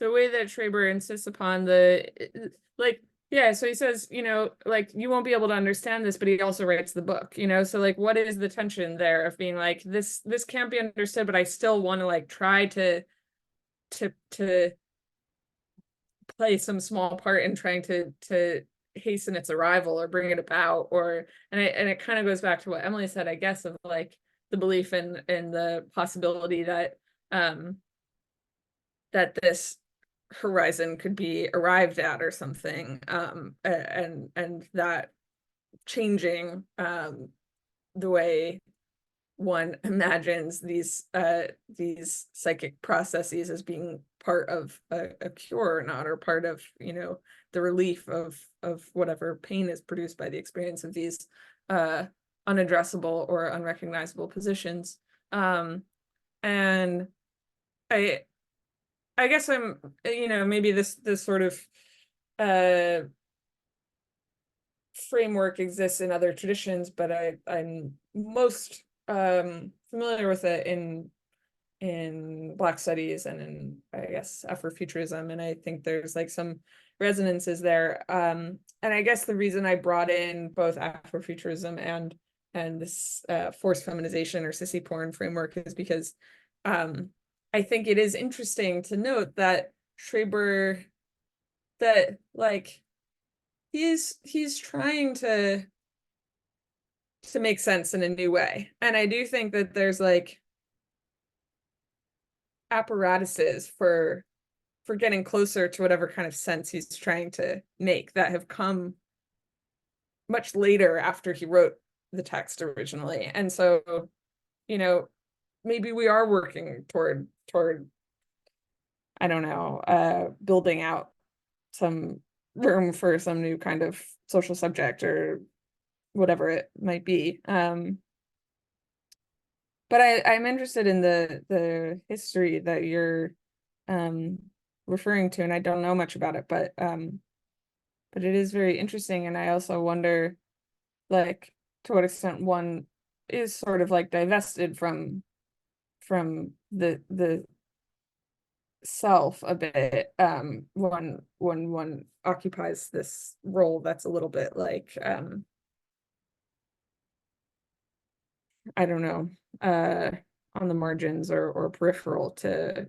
way that Schreber insists upon so he says, like, you won't be able to understand this, but he also writes the book, so like, what is the tension there of being like, this can't be understood, but I still want to like try to play some small part in trying to hasten its arrival or bring it about, and it kind of goes back to what Emily said, I guess, of like the belief in the possibility that that this horizon could be arrived at or something, and that changing the way one imagines these psychic processes as being part of a cure or not, or part of the relief of whatever pain is produced by the experience of these unaddressable or unrecognizable positions. And I guess I'm, maybe this sort of framework exists in other traditions, but I'm most familiar with it in Black studies and in, I guess, Afrofuturism, and I think there's like some resonances there. And I guess the reason I brought in both Afrofuturism and this forced feminization or sissy porn framework is because I think it is interesting to note that Schreber, that like he's trying to make sense in a new way. And I do think that there's like apparatuses for getting closer to whatever kind of sense he's trying to make that have come much later after he wrote the text originally. And so, maybe we are working toward I don't know, building out some room for some new kind of social subject or whatever it might be. But I'm interested in the history that you're referring to, and I don't know much about it, but it is very interesting. And I also wonder, like, to what extent one is sort of like divested from the self a bit when one occupies this role that's a little bit like I don't know, on the margins or peripheral to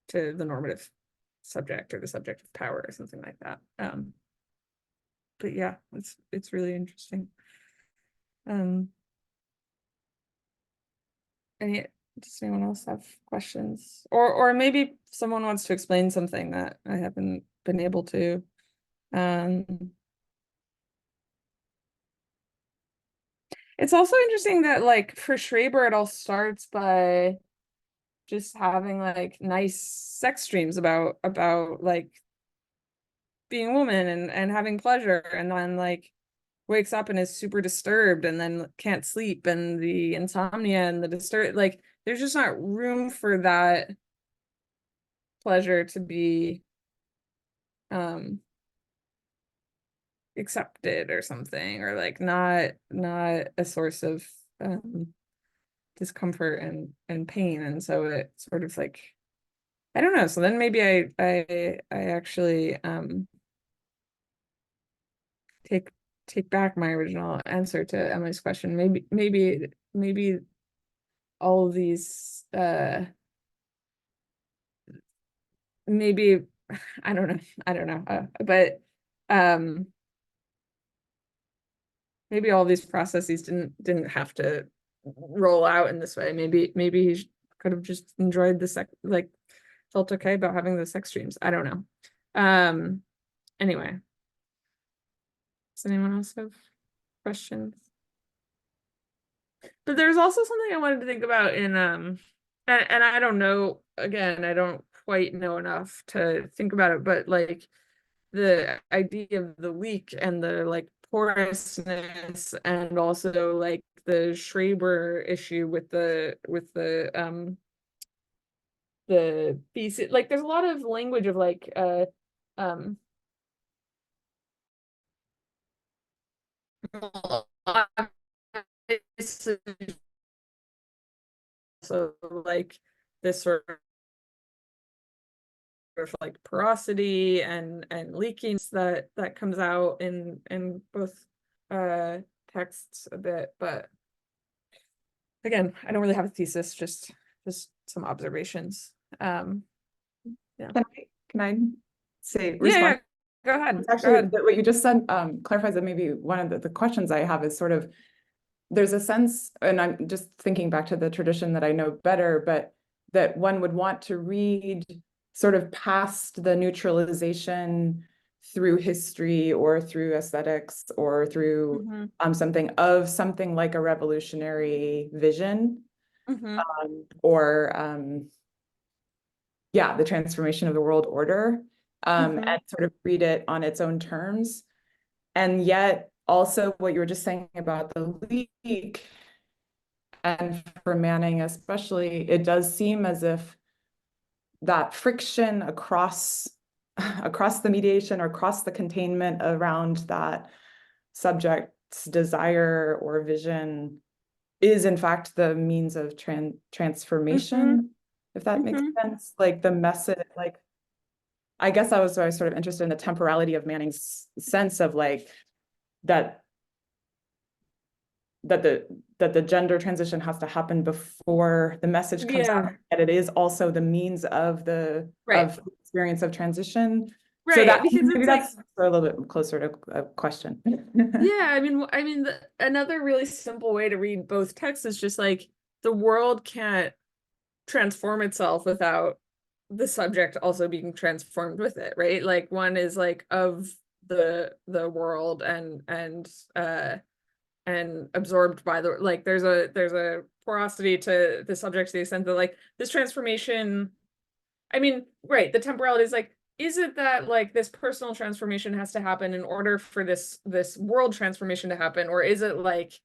to the normative subject or the subject of power or something like that. But yeah, it's really interesting. Does anyone else have questions? Or maybe someone wants to explain something that I haven't been able to. It's also interesting that like for Schreber, it all starts by just having like nice sex dreams about like being a woman and having pleasure, and then like wakes up and is super disturbed and then can't sleep, and the insomnia and the like there's just not room for that pleasure to be accepted or something, or like not a source of discomfort and pain. And so it sort of like I don't know. So then maybe I actually take back my original answer to Emily's question. Maybe all of these maybe I don't know. But maybe all these processes didn't have to roll out in this way. Maybe he could have just enjoyed the sex, like felt okay about having the sex dreams. I don't know. Anyway. Does anyone else have questions? But there's also something I wanted to think about in and I don't know, again, I don't quite know enough to think about it, but like the idea of the leak and the like porousness, and also like the Schreber issue with the feces. Like there's a lot of language of like so like this sort of like porosity and leaking that comes out in both texts a bit, but again, I don't really have a thesis, just some observations. Yeah. Can I say Yeah, go ahead. Actually, what you just said clarifies that maybe one of the questions I have is sort of, there's a sense, and I'm just thinking back to the tradition that I know better, but that one would want to read sort of past the neutralization through history or through aesthetics or through something like a revolutionary vision, or the transformation of the world order, and sort of read it on its own terms. And yet also what you were just saying about the leak, and for Manning especially, it does seem as if that friction across the mediation or across the containment around that subject's desire or vision is in fact the means of transformation, if that makes sense. Like the message, like I guess I was sort of interested in the temporality of Manning's sense of like that the gender transition has to happen before the message comes out, and it is also the means of the experience of transition. So that maybe that's a little bit closer to a question. Yeah, I mean, another really simple way to read both texts is just like the world can't transform itself without the subject also being transformed with it, right? Like one is like of the world and absorbed by the, like there's a porosity to the subject to the extent that like this transformation, I mean, right, the temporality is like, is it that like this personal transformation has to happen in order for this world transformation to happen, or is it like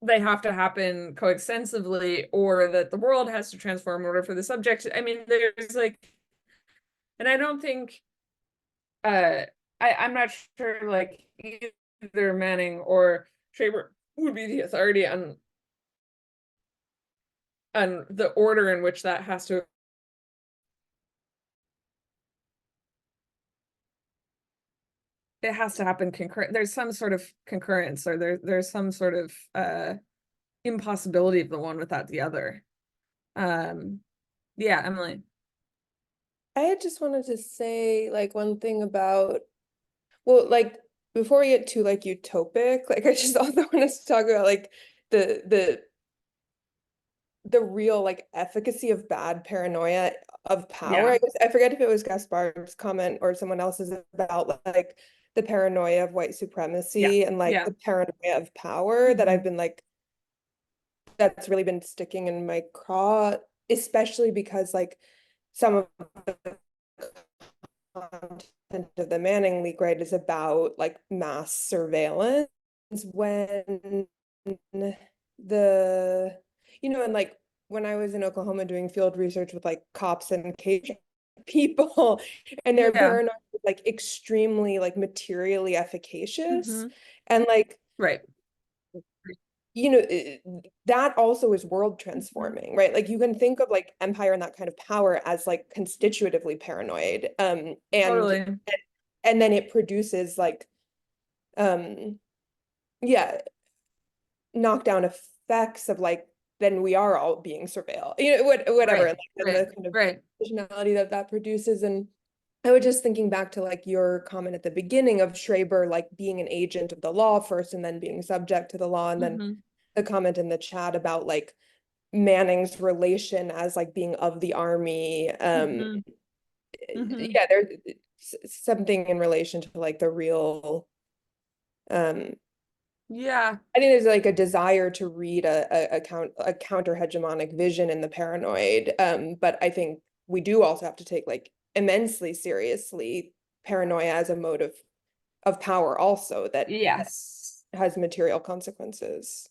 they have to happen coextensively, or that the world has to transform in order for the subject? I mean, there's like, and I don't think I'm not sure like either Manning or Schreber would be the authority on the order in which that has to happen concurrent. There's some sort of concurrence, or there's some sort of impossibility of the one without the other. Yeah, Emily. I just wanted to say like one thing about, well, like before we get too like utopic, like I just also want to talk about like the real like efficacy of bad paranoia of power. I forget if it was Gaspar's comment or someone else's about like the paranoia of white supremacy and like the paranoia of power that I've been like, that's really been sticking in my craw, especially because like some of the content of the Manning leak, right, is about like mass surveillance when the, and like when I was in Oklahoma doing field research with like cops and cage people, and their paranoia was like extremely like materially efficacious, and like you know, that also is world transforming, right? Like you can think of like empire and that kind of power as like constitutively paranoid. Totally. And then it produces like, yeah, knockdown effects of like, then we are all being surveilled, you know, whatever, Right, and right, the kind of right. personality that that produces. And I was just thinking back to like your comment at the beginning of Schreber, like being an agent of the law first and then being subject to the law. And then the comment in the chat about like Manning's relation as like being of the army. Yeah, there's something in relation to like the real, Yeah. I think there's like a desire to read a counter hegemonic vision in the paranoid. But I think we do also have to take like immensely seriously paranoia as a mode of power also that Yes. has material consequences.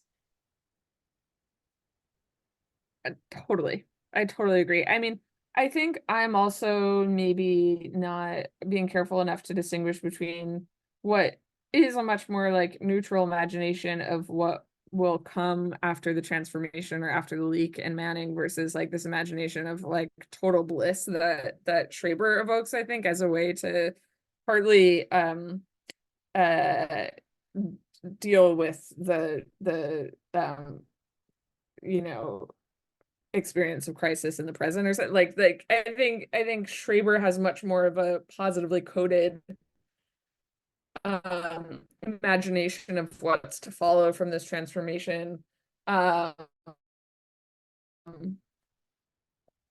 Totally. I totally agree. I mean, I think I'm also maybe not being careful enough to distinguish between what is a much more like neutral imagination of what will come after the transformation or after the leak in Manning versus like this imagination of like total bliss that Schreber evokes, I think, as a way to partly uh deal with the you know, experience of crisis in the present or something. Like I think Schreber has much more of a positively coded imagination of what's to follow from this transformation, um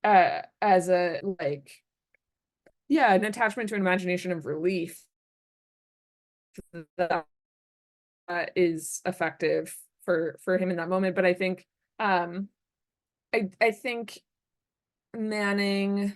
as a like, yeah, an attachment to an imagination of relief that is effective for him in that moment. But I think I think Manning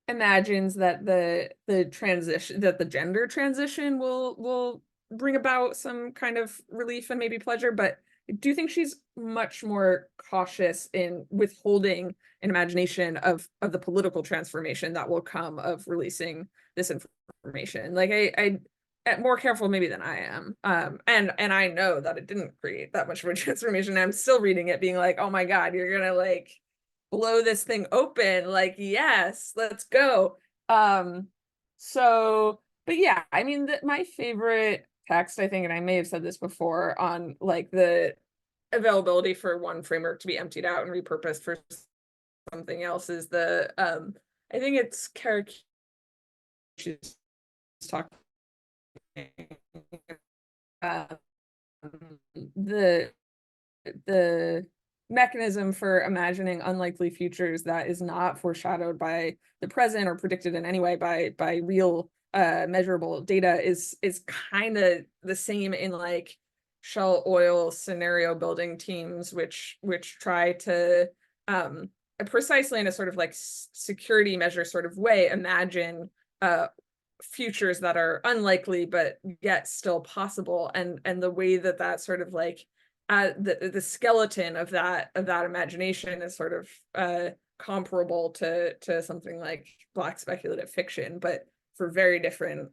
imagines that the transition, that the gender transition will bring about some kind of relief and maybe pleasure, but I do think she's much more cautious in withholding an imagination of the political transformation that will come of releasing this information. Like I more careful maybe than I am. And I know that it didn't create that much of a transformation. I'm still reading it being like, oh my God, you're gonna like blow this thing open, like yes, let's go. So but yeah, I mean my favorite text, I think, and I may have said this before, on like the availability for one framework to be emptied out and repurposed for something else, is the I think it's Carrick, she's talking the the mechanism for imagining unlikely futures that is not foreshadowed by the present or predicted in any way by real measurable data is kind of the same in like Shell Oil scenario building teams, which try to precisely in a sort of like security measure sort of way imagine futures that are unlikely but yet still possible, and the way that sort of like the skeleton of that imagination is sort of comparable to something like Black speculative fiction, but for very different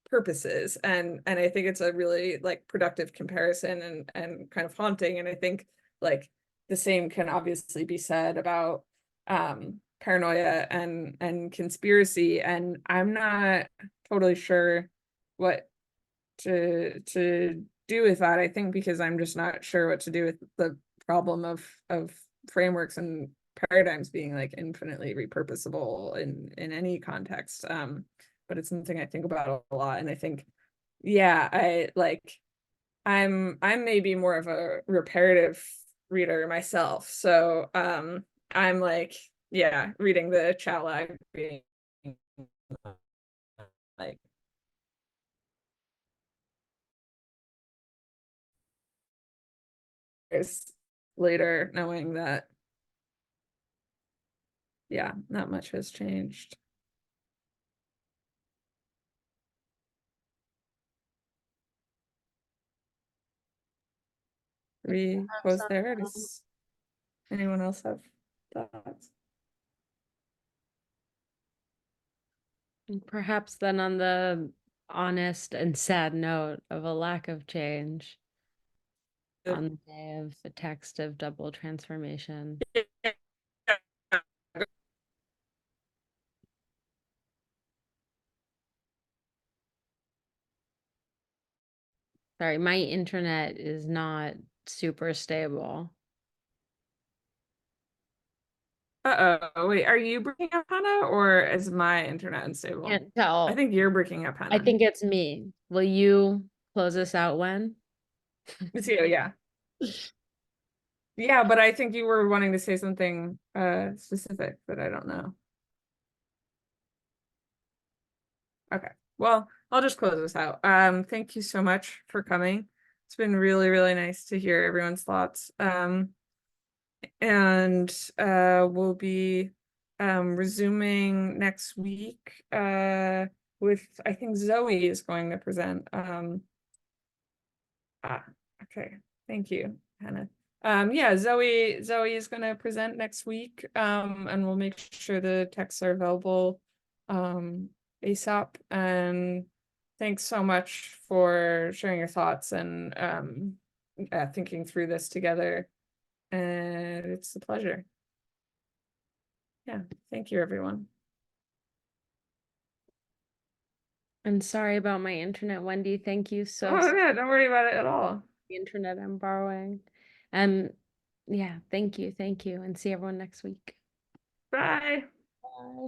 purposes. And I think it's a really like productive comparison and kind of haunting. And I think like the same can obviously be said about Paranoia and Conspiracy. And I'm not totally sure what to do with that, I think, because I'm just not sure what to do with the problem of frameworks and paradigms being like infinitely repurposable in any context. But it's something I think about a lot. And I think, yeah, I like I'm maybe more of a reparative reader myself. So I'm like, yeah, reading the chat lag being like years later, knowing that, yeah, not much has changed. We pause there. Does anyone else have thoughts? Perhaps then on the honest and sad note of a lack of change Good. on the day of the text of double transformation. Sorry, my internet is not super stable. Uh-oh, wait, are you breaking up, Hannah, or is my internet unstable? Can't tell. I think you're breaking up, Hannah. I think it's me. Will you close us out when? It's you, yeah. Yeah, but I think you were wanting to say something specific, but I don't know. Okay, well, I'll just close this out. Thank you so much for coming. It's been really, really nice to hear everyone's thoughts. And we'll be resuming next week with, I think Zoe is going to present. Okay, thank you, Hannah. Yeah, Zoe is going to present next week, and we'll make sure the texts are available ASAP. And thanks so much for sharing your thoughts and thinking through this together. And it's a pleasure. Yeah, thank you, everyone. I'm sorry about my internet, Wendy. Thank you so Oh, yeah, don't worry about it at all. the internet I'm borrowing. Yeah, thank you, and see everyone next week. Bye. Bye.